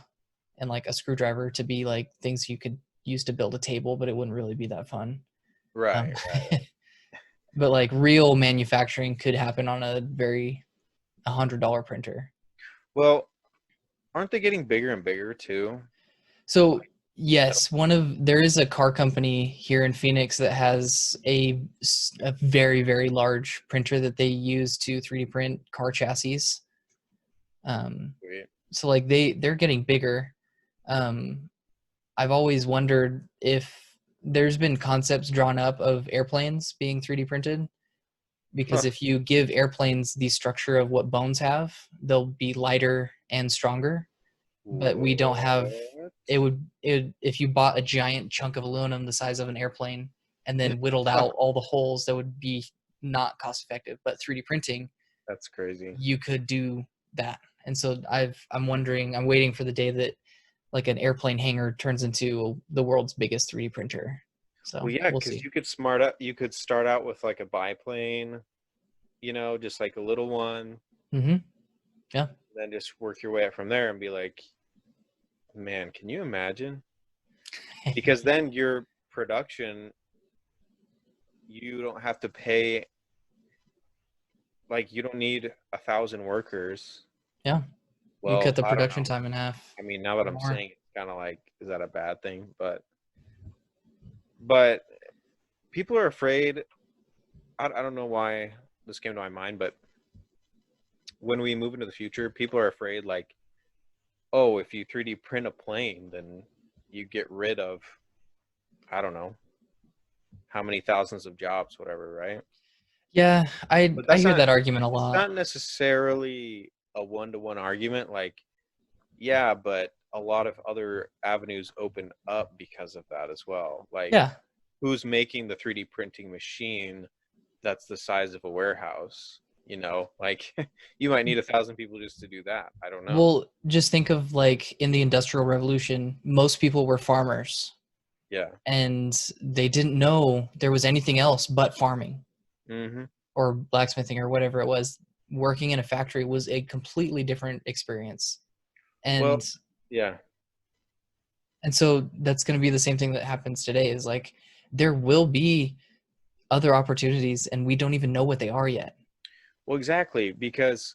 and like a screwdriver to be like things you could use to build a table, but it wouldn't really be that fun. Um, Right. but like real manufacturing could happen on a very $100 printer. Well, aren't they getting bigger and bigger too? So Like, yes, there is a car company here in Phoenix that has a very large printer that they use to 3D print car chassis. wait. So like they're getting bigger. Um, I've always wondered if there's been concepts drawn up of airplanes being 3D printed, because Huh. if you give airplanes the structure of what bones have, they'll be lighter and stronger. But we don't have What? if you bought a giant chunk of aluminum the size of an airplane and then whittled out all the holes, that would be not cost effective. But 3D printing, That's crazy. you could do that. And so I'm wondering, I'm waiting for the day that like an airplane hangar turns into the world's biggest 3D printer. Well, So yeah, we'll because see. you could start out with like a biplane, just like a little one, Mm-hmm. Yeah. then just work your way up from there and be like, man, can you imagine? Because then your production, you don't have to pay, like, you don't need 1,000 workers. Yeah. You cut Well, the I don't production know. time in half I mean, now that or I'm more. saying it's kind of like, is that a bad thing? But people are afraid. I don't know why this came to my mind, but when we move into the future, people are afraid, like, oh, if you 3D print a plane, then you get rid of, I don't know, how many thousands of jobs, whatever, right? Yeah, But I that's hear not, that argument a it's lot. not necessarily a one-to-one argument. Like, yeah, but a lot of other avenues open up because of that as well. Like, Yeah. who's making the 3D printing machine that's the size of a warehouse? You know, like you might need 1,000 people just to do that. I don't know. Well, just think of like in the Industrial Revolution, most people were farmers Yeah. and they didn't know there was anything else but farming Mm-hmm. or blacksmithing or whatever it was. Working in a factory was a completely different experience. Well, And yeah. and so that's going to be the same thing that happens today is like there will be other opportunities and we don't even know what they are yet. Well, exactly, because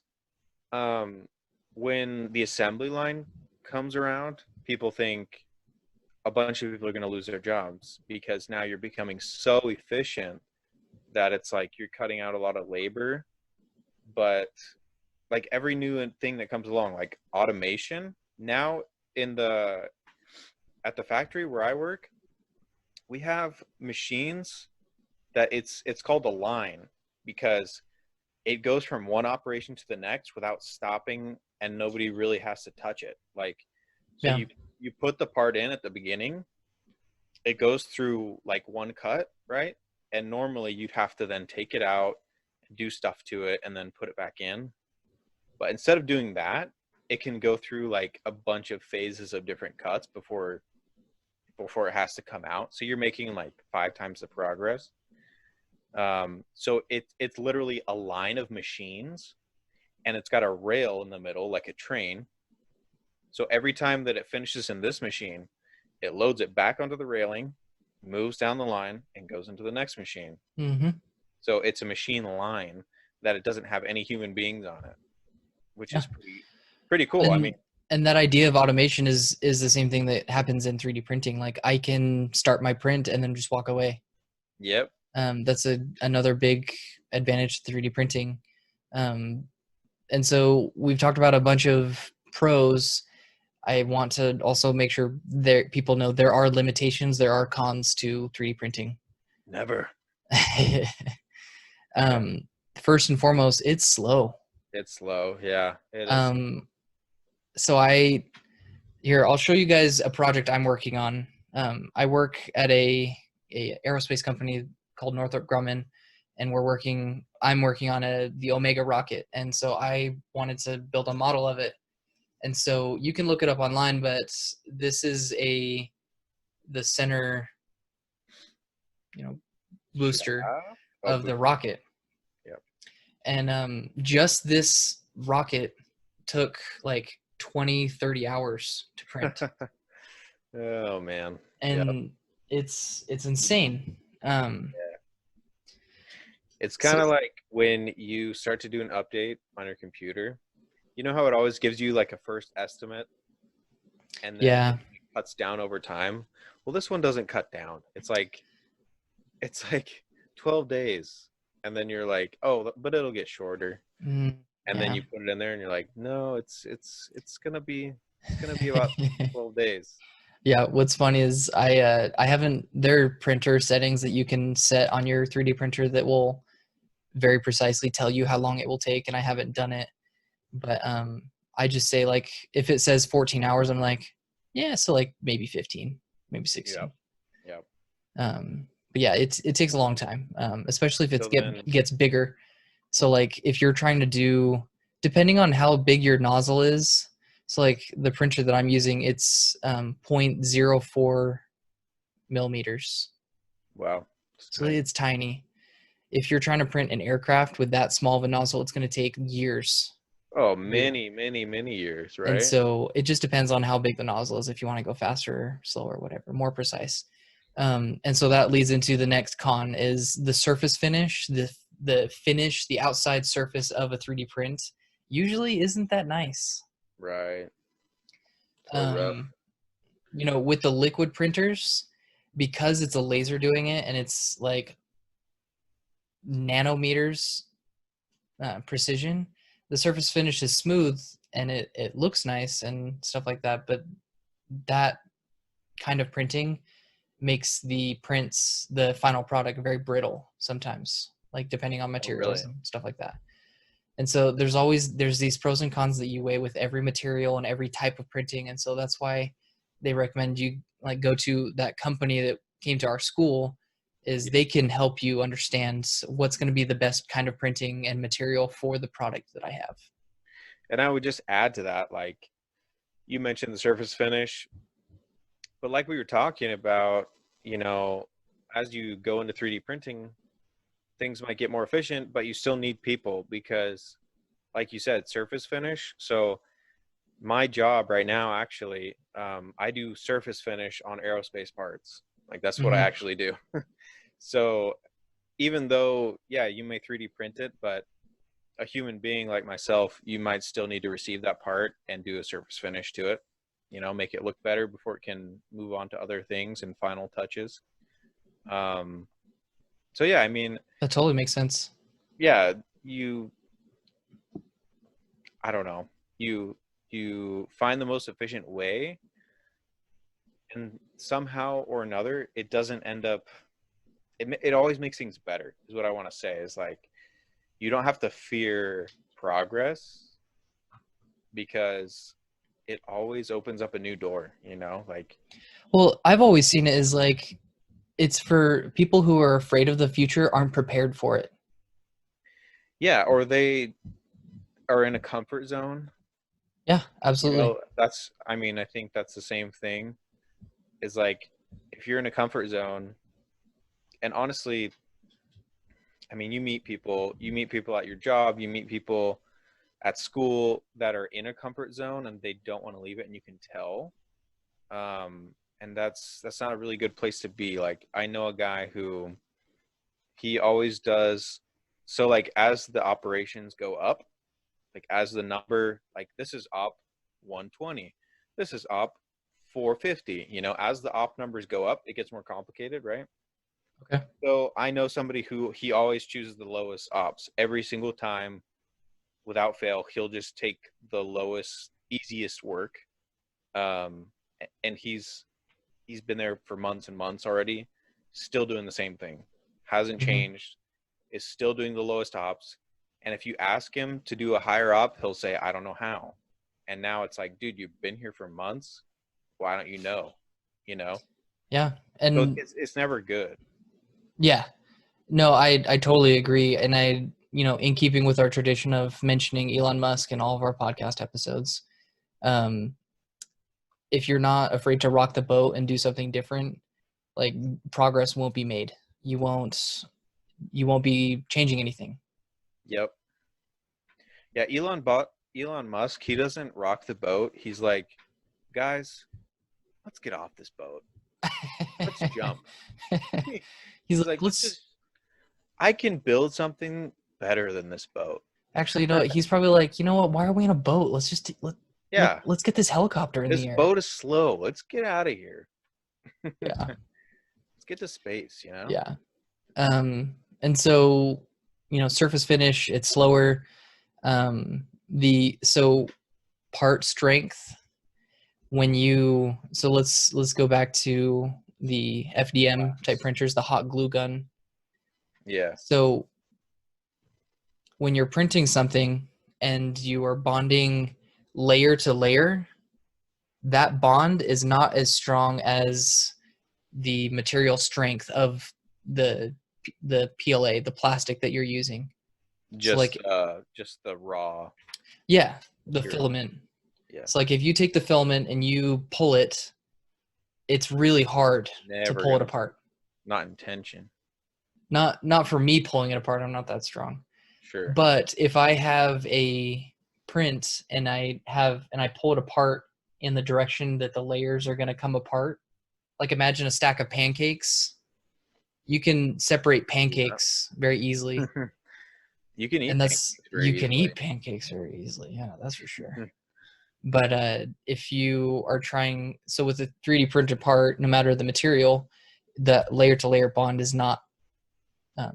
um, when the assembly line comes around, people think a bunch of people are going to lose their jobs because now you're becoming so efficient that it's like you're cutting out a lot of labor. But like every new thing that comes along, like automation, now in the at the factory where I work, we have machines that it's called a line because it goes from one operation to the next without stopping and nobody really has to touch it. Like, so Yeah. you put the part in at the beginning, it goes through like one cut, right? And normally you'd have to then take it out, do stuff to it, and then put it back in. But instead of doing that, it can go through like a bunch of phases of different cuts before it has to come out. So you're making like 5 times the progress. So it's literally a line of machines, and it's got a rail in the middle like a train. So every time that it finishes in this machine, it loads it back onto the railing, moves down the line, and goes into the next machine. Mm-hmm. So it's a machine line that it doesn't have any human beings on it, which Yeah. is pretty cool. I mean, And that idea of automation is the same thing that happens in 3D printing. Like I can start my print and then just walk away. yep. That's another big advantage to 3D printing. Um, and so we've talked about a bunch of pros. I want to also make sure there people know there are limitations, there are cons to 3D printing. Never. Yeah. um, First and foremost, it's slow. It's slow. Yeah, it is. Um, so I'll show you guys a project I'm working on. I work at a aerospace company called Northrop Grumman, and I'm working on the Omega rocket, and so I wanted to build a model of it. And so you can look it up online, but this is the center, booster Shaft? Oh, of the booster. rocket. Yep. And just this rocket took like 20-30 hours to print. Oh man. Yep. And it's insane. It's So kind of like when you start to do an update on your computer. You know how it always gives you like a first estimate and then yeah. it cuts down over time? Well, this one doesn't cut down. It's like 12 days. And then you're like, "Oh, but it'll get shorter." And then Yeah. you put it in there and you're like, "No, it's going to be about 12 days." Yeah, what's funny is I haven't there are printer settings that you can set on your 3D printer that will very precisely tell you how long it will take, and I haven't done it. But I just say like if it says 14 hours, I'm like, yeah, so like maybe 15, maybe Yep. 16. Yep. But yeah, it takes a long time, especially if So then gets bigger. So like if you're trying to do, depending on how big your nozzle is, so like the printer that I'm using, it's 0.04 millimeters. wow. It's So tiny. it's tiny. If you're trying to print an aircraft with that small of a nozzle, it's going to take years. Oh, Year. many, many, many years, And right? so it just depends on how big the nozzle is. If you want to go faster, or slower, whatever, more precise. And so that leads into the next con is the surface finish. The finish, the outside surface of a 3D print usually isn't that nice. Right. Or rough. Um, with the liquid printers, because it's a laser doing it and it's like nanometers precision, the surface finish is smooth and it looks nice and stuff like that. But that kind of printing makes the final product very brittle sometimes, like depending on Oh, materials really? and stuff like that. And so there's these pros and cons that you weigh with every material and every type of printing. And so that's why they recommend you like go to that company that came to our school, is Yeah. they can help you understand what's going to be the best kind of printing and material for the product that I have. And I would just add to that, like you mentioned the surface finish, but like we were talking about, you know, as you go into 3D printing, things might get more efficient, but you still need people because, like you said, surface finish. So my job right now, actually, I do surface finish on aerospace parts. Like that's what I Mm-hmm. actually do. So even though, yeah, you may 3D print it, but a human being like myself, you might still need to receive that part and do a surface finish to it, you know, make it look better before it can move on to other things and final touches. Um, so yeah, I mean, That totally makes sense. yeah, you, I don't know, you find the most efficient way, and somehow or another, it doesn't end up. It always makes things better. Is what I want to say. Is like you don't have to fear progress because it always opens up a new door, you know, like Well, I've always seen it as like it's for people who are afraid of the future, aren't prepared for it. yeah, or they are in a comfort zone, Yeah, you absolutely. know. That's, I mean, I think that's the same thing, is like if you're in a comfort zone, and honestly, I mean, you meet people at your job, you meet people at school that are in a comfort zone and they don't want to leave it, and you can tell. And that's not a really good place to be. Like I know a guy who he always does, so like as the operations go up, like as the number, like this is op 120, this is op 450, you know, as the op numbers go up it gets more complicated, right? Okay. So I know somebody who he always chooses the lowest ops every single time without fail. He'll just take the lowest easiest work. um and he's been there for months and months already, still doing the same thing, hasn't Hmm. changed, is still doing the lowest ops. And if you ask him to do a higher op, he'll say, I don't know how. And now it's like, dude, you've been here for months. Why don't you know? You know? Yeah. So And it's never good. yeah, no, I totally agree. And I, in keeping with our tradition of mentioning Elon Musk in all of our podcast episodes, um, if you're not afraid to rock the boat and do something different, like progress won't be made. You won't you won't be changing anything. Yep. Yeah, Elon Musk, he doesn't rock the boat. He's like, guys, let's get off this boat. Let's jump. He's He's like, like, let's let's just, I can build something better than this boat. actually, he's probably like, you know what? Why are we in a boat? Let's just Yeah, let's get this helicopter in this the air. boat is slow. Let's get out of here. Yeah, Let's get to space, you know? yeah. And so, surface finish, it's slower. The so part strength when you so let's go back to the FDM type printers, the hot glue gun. Yeah. So when you're printing something and you are bonding layer to layer, that bond is not as strong as the material strength of the the PLA, the plastic that you're using. So like, Just the raw yeah, the material. filament. Yeah. So like if you take the filament and you pull it, it's really hard to Never pull it gonna, apart. not intention. Not for me pulling it apart, I'm not that strong. Sure. But if I have a print and I pull it apart in the direction that the layers are going to come apart, like imagine a stack of pancakes, you can separate Yeah. pancakes very easily. You can eat And that's pancakes you very can easily. eat pancakes very easily. Yeah, that's for sure. But if you are trying, so with a 3D printed part, no matter the material, the layer to layer bond is not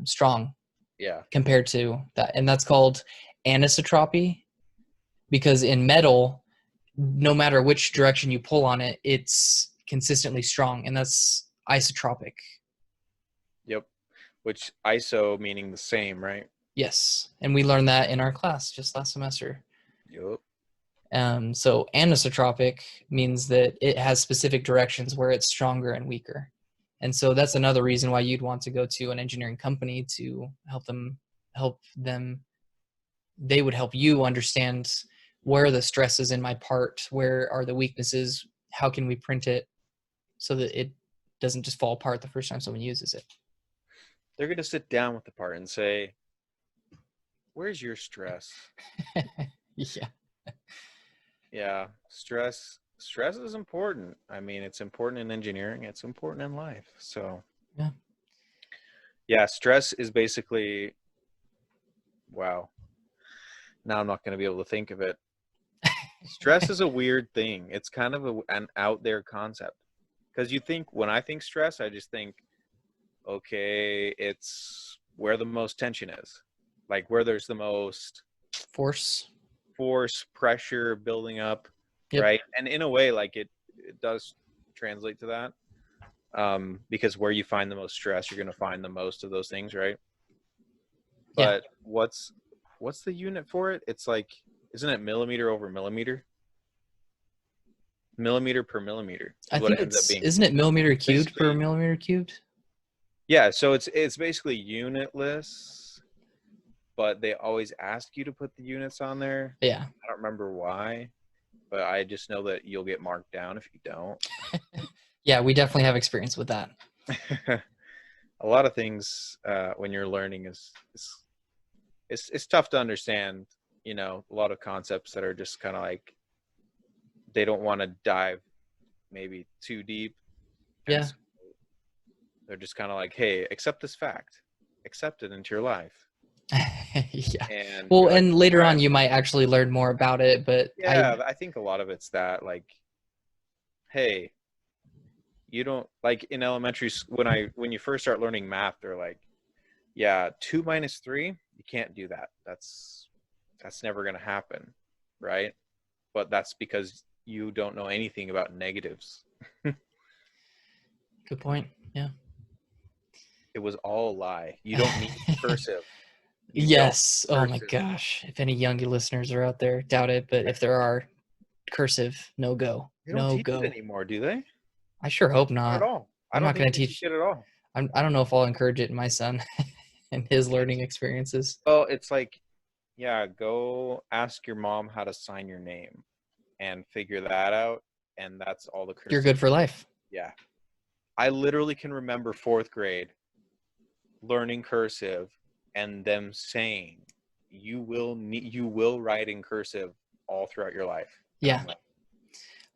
strong Yeah. compared to that. And that's called anisotropy, because in metal, no matter which direction you pull on it, it's consistently strong. And that's isotropic. Yep. Which ISO meaning the same, right? Yes, and we learned that in our class just last semester. Yup. So anisotropic means that it has specific directions where it's stronger and weaker. And so that's another reason why you'd want to go to an engineering company to help them. They would help you understand where are the stresses in my part, where are the weaknesses, how can we print it so that it doesn't just fall apart the first time someone uses it. They're gonna sit down with the part and say, "Where's your stress?" Yeah. Yeah, stress. Stress is important. I mean, it's important in engineering. It's important in life. So Yeah. yeah, stress is basically, wow. Now I'm not going to be able to think of it. Stress is a weird thing. It's kind of an out there concept because when I think stress, I just think, okay, it's where the most tension is, like where there's the most Force. force, pressure building up, Yep. right? And in a way, like it does translate to that, because where you find the most stress, you're going to find the most of those things, right? Yeah. But what's the unit for it? It's like, isn't it millimeter over millimeter? Millimeter per millimeter I is what think it ends up being. isn't it millimeter cubed per Basically, millimeter cubed? yeah. So it's basically unitless, but they always ask you to put the units on there. Yeah. I don't remember why, but I just know that you'll get marked down if you don't. Yeah, we definitely have experience with that. A lot of things when you're learning is it's tough to understand. You know, a lot of concepts that are just kind of like they don't want to dive maybe too deep, and Yeah. so they're just kind of like, hey, accept this fact, accept it into your life, Yeah. and Well, you're like, and later all right, on you might actually learn more about it, but yeah. I think a lot of it's that, like, hey, you don't, like in elementary when you first start learning math, they're like, yeah, 2 minus 3, you can't do that. That's never going to happen, right? But that's because you don't know anything about negatives. good point. Yeah. It was all a lie. You don't need cursive. You don't Yes. need Oh my cursive. gosh. If any younger listeners are out there, doubt it, but if there are, cursive, no go. They don't No teach it go. anymore, do they? I sure hope Not at not. all. I I'm don't not think going to they teach teach. it at all. I don't know if I'll encourage it in my son and his learning experiences. Well, it's like, yeah, go ask your mom how to sign your name and figure that out. And that's all the You're cursive. good for life. Yeah. I literally can remember fourth grade learning cursive and them saying, you will write in cursive all throughout your life. And Yeah. I'm like,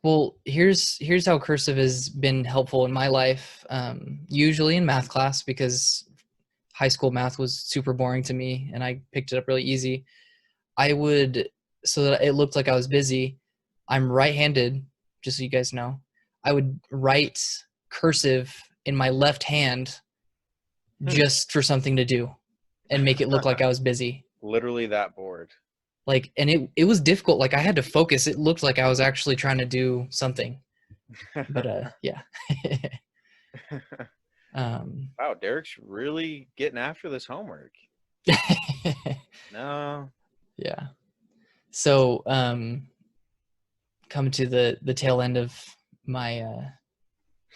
Well, here's how cursive has been helpful in my life. Usually in math class, because high school math was super boring to me and I picked it up really easy. I would, so that it looked like I was busy. I'm right-handed, just so you guys know. I would write cursive in my left hand just for something to do and make it look like I was busy. literally that bored. Like, and it was difficult. Like I had to focus. It looked like I was actually trying to do something. But yeah. um Wow, Derek's really getting after this homework. No. yeah. So come to the tail end of my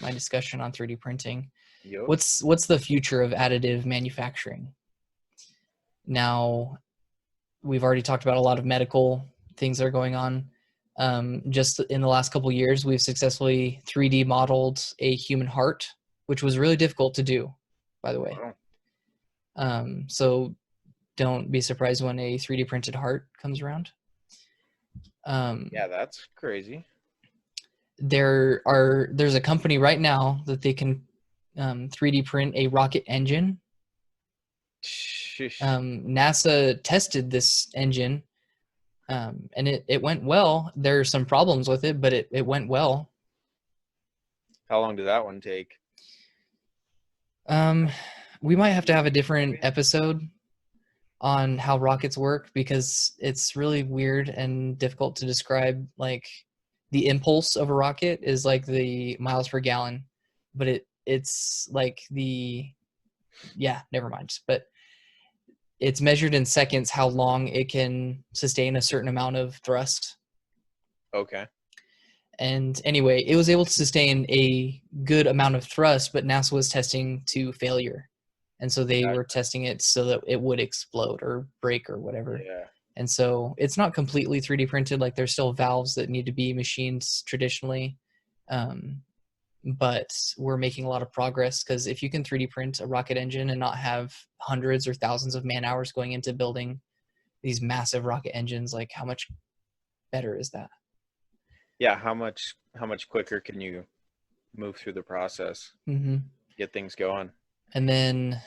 my discussion on 3D printing. Yup. What's the future of additive manufacturing? Now, we've already talked about a lot of medical things that are going on. Just in the last couple of years, we've successfully 3D modeled a human heart, which was really difficult to do, by the way. So don't be surprised when a 3D printed heart comes around. Yeah, that's crazy. There's a company right now that they can 3D print a rocket engine. NASA tested this engine, and it went well. There are some problems with it, but it went well. How long did that one take? We might have to have a different episode on how rockets work because it's really weird and difficult to describe. Like the impulse of a rocket is like the miles per gallon, but it's like yeah, never mind. But it's measured in seconds how long it can sustain a certain amount of thrust. Okay. And anyway, it was able to sustain a good amount of thrust, but NASA was testing to failure. And so they were testing it so that it would explode or break or whatever. Yeah. And so it's not completely 3D printed. Like there's still valves that need to be machined traditionally. But we're making a lot of progress, because if you can 3D print a rocket engine and not have hundreds or thousands of man hours going into building these massive rocket engines, like how much better is that? Yeah. How much quicker can you move through the process, Mm-hmm. get things going? And then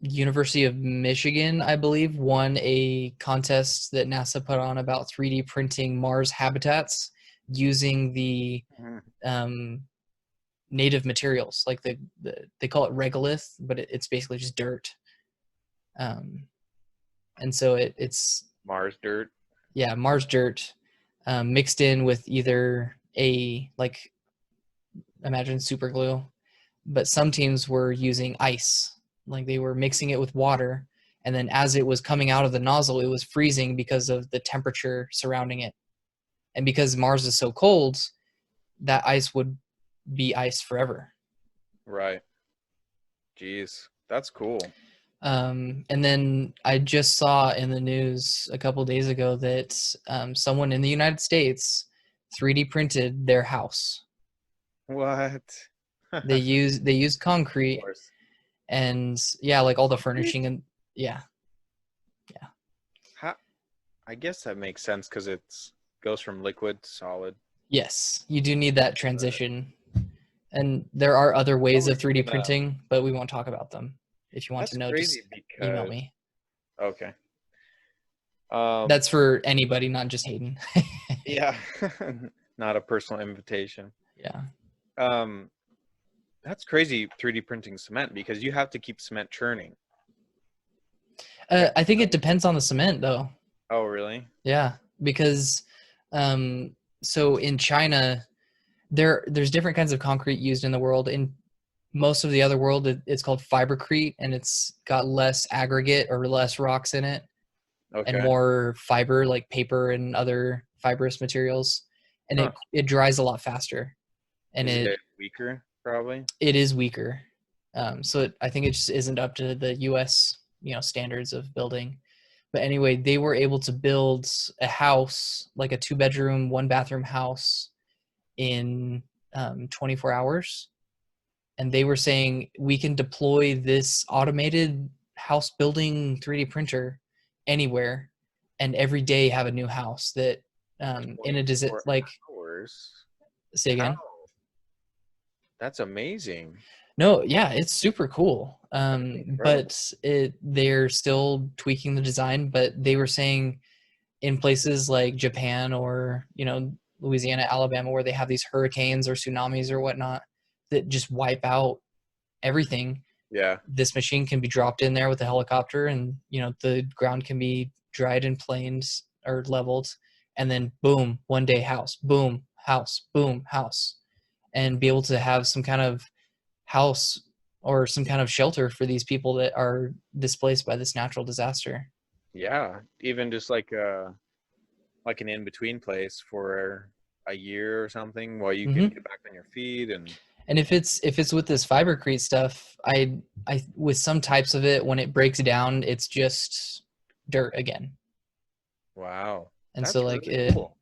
University of Michigan, I believe, won a contest that NASA put on about 3D printing Mars habitats using the Mhm. native materials. Like they call it regolith, but it's basically just dirt. And so it's Mars dirt. yeah, Mars dirt mixed in with either a, like, imagine super glue, but some teams were using ice. Like they were mixing it with water, and then as it was coming out of the nozzle, it was freezing because of the temperature surrounding it. And because Mars is so cold, that ice would be ice forever. Right. Jeez, that's cool. And then I just saw in the news a couple days ago that someone in the United States 3D printed their house. What? They used Of concrete, course. and yeah, like all the Concrete? furnishing, and yeah, yeah. How? I guess that makes sense because it's goes from liquid to solid. Yes, you do need that But transition. And there are other ways oh, of you 3D can. printing, but we won't talk about them. If you want to That's know, just crazy email because me. okay. That's for anybody, not just Hayden. Yeah, not a personal invitation. Yeah. Um, that's crazy 3D printing cement because you have to keep cement churning. Yeah. I think it depends on the cement, though. Oh, really? Yeah, because um, so in China, there's different kinds of concrete used in the world. In most of the other world, it's called fibercrete, and it's got less aggregate or less rocks in it, and Okay. more fiber, like paper and other fibrous materials, and Huh. it dries a lot faster, and Is it it weaker? Probably. it is weaker. I think it just isn't up to the U.S. Standards of building. But anyway, they were able to build a house, like a 2-bedroom, 1-bathroom house, in 24 hours. And they were saying we can deploy this automated house building 3D printer anywhere, and every day have a new house that in a design, 24 like, hours. say How? again. That's amazing. No, yeah, it's super cool. That's incredible. But they're still tweaking the design. But they were saying in places like Japan or Louisiana, Alabama, where they have these hurricanes or tsunamis or whatnot that just wipe out everything, Yeah. this machine can be dropped in there with a helicopter, and the ground can be dried and planed or leveled, and then boom, one day house, boom, house, boom, house, and be able to have some kind of house or some kind of shelter for these people that are displaced by this natural disaster. Yeah. Even just like an in-between place for a year or something while you can Hmm. get back on your feet and And if it's with this fibercrete stuff, I with some types of it, when it breaks down, it's just dirt again. wow. And so That's like really it, cool.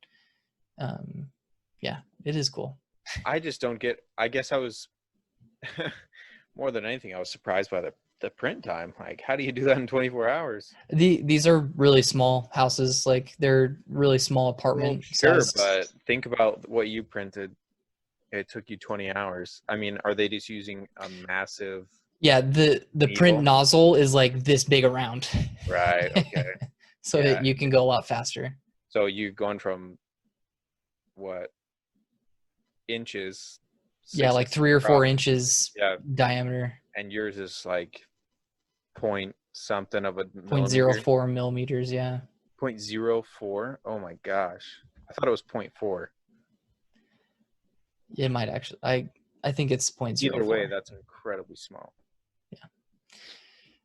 um, yeah, it is cool. I just don't get I guess I was more than anything I was surprised by the print time. Like how do you do that in 24 hours? These are really small houses, like they're really small Well, apartment sure, sized. but think about what you printed. It took you 20 hours. I mean, are they just using a massive Yeah, the print needle? nozzle is like this big around, Right. Okay. so Yeah. you can go a lot faster. So you've gone from what inches, Yeah, six like inches 3 or 4 inches yeah, diameter, and yours is like point something of a point zero millimeter. four millimeters. Yeah, 0.04. Oh my gosh. I thought it was point 0.4. it might actually. I think it's point zero Either way, four. that's incredibly small. Yeah.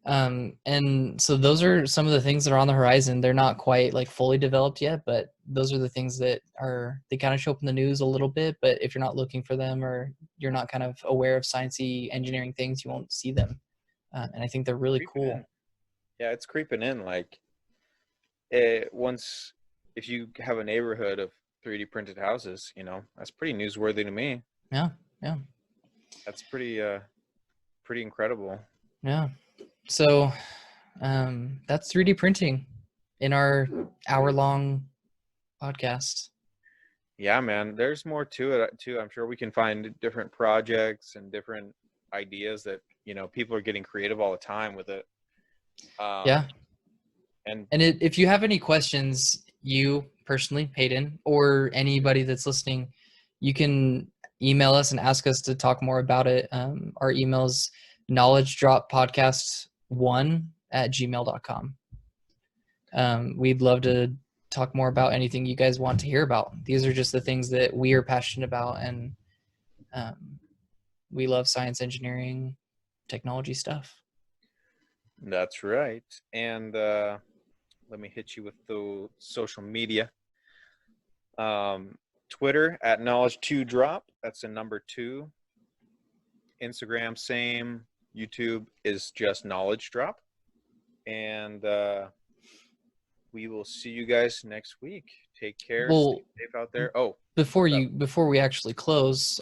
And so those are some of the things that are on the horizon. They're not quite like fully developed yet, but those are the things that they kind of show up in the news a little bit, but if you're not looking for them or you're not kind of aware of sciencey engineering things, you won't see them. And I think they're really Creeping cool. in. Yeah, it's creeping in. Like once, if you have a neighborhood of 3D printed houses, that's pretty newsworthy to me. Yeah. Yeah. That's pretty incredible. Yeah. So that's 3D printing in our hour-long podcast. Yeah, man. There's more to it too. I'm sure we can find different projects and different ideas that people are getting creative all the time with it. Yeah. And If you have any questions, you personally, Hayden, or anybody that's listening, you can email us and ask us to talk more about it. Our email's knowledgedroppodcast1@gmail.com. We'd love to talk more about anything you guys want to hear about. These are just the things that we are passionate about, and we love science, engineering, technology stuff. that's right. And let me hit you with the social media. Twitter at knowledge2drop. That's a number 2. Instagram, same. YouTube is just knowledge drop. And we will see you guys next week. Take care. Well, stay safe out there. Oh, before we actually close,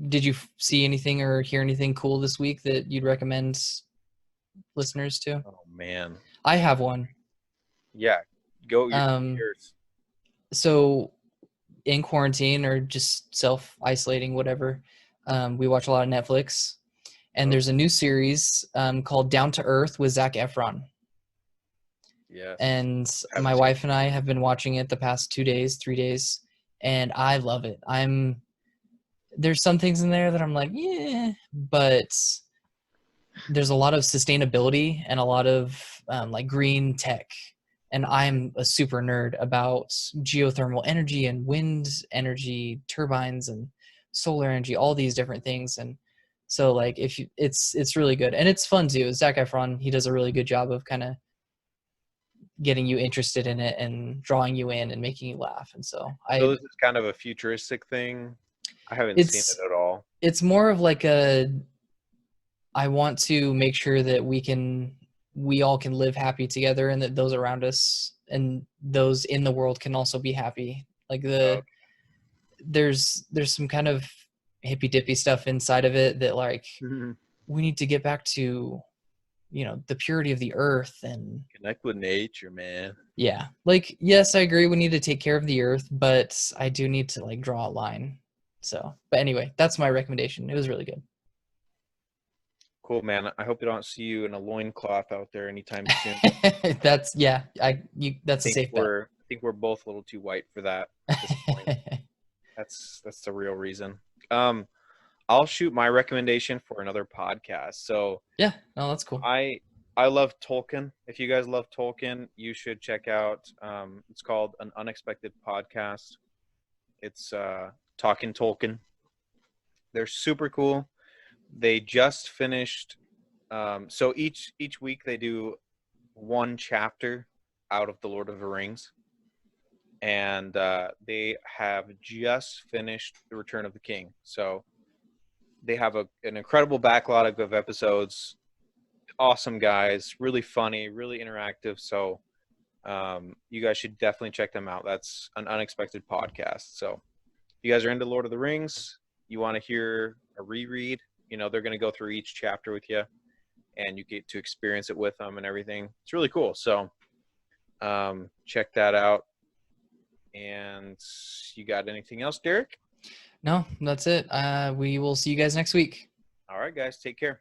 did you see anything or hear anything cool this week that you'd recommend listeners to? Oh man, I have one. Yeah, go yours. So in quarantine or just self-isolating, whatever, we watch a lot of Netflix, and there's a new series called Down to Earth with Zac Efron. Yes. And my wife and I have been watching it the past 3 days, and I love it. There's some things in there that I'm like, yeah, but there's a lot of sustainability and a lot of like green tech. And I'm a super nerd about geothermal energy and wind energy turbines and solar energy, all these different things. And so like it's really good, and it's fun too. Zac Efron, he does a really good job of kind of getting you interested in it and drawing you in and making you laugh. And so this is kind of a futuristic thing. I haven't seen it at all. It's more of like I want to make sure that we all can live happy together, and that those around us and those in the world can also be happy. Like there's some kind of hippy dippy stuff inside of it that like we need to get back to, the purity of the earth and connect with nature, man. Yeah. Like, yes, I agree. We need to take care of the earth, but I do need to like draw a line. So, but anyway, that's my recommendation. It was really good. Cool, man. I hope I don't see you in a loincloth out there anytime soon. That's a safe bet. I think we're both a little too white for that at this point. That's the real reason. I'll shoot my recommendation for another podcast. So yeah, no, that's cool. I love Tolkien. If you guys love Tolkien, you should check out. It's called An Unexpected Podcast. It's Talking Tolkien. They're super cool. They just finished. So each week they do one chapter out of the Lord of the Rings, and they have just finished The Return of the King. So they have an incredible backlog of episodes. Awesome guys, really funny, really interactive. So you guys should definitely check them out. That's An Unexpected Podcast. So if you guys are into Lord of the Rings, you want to hear a reread, they're going to go through each chapter with you, and you get to experience it with them and everything. It's really cool. So check that out. And you got anything else, Derek? No, that's it. We will see you guys next week. All right, guys. Take care.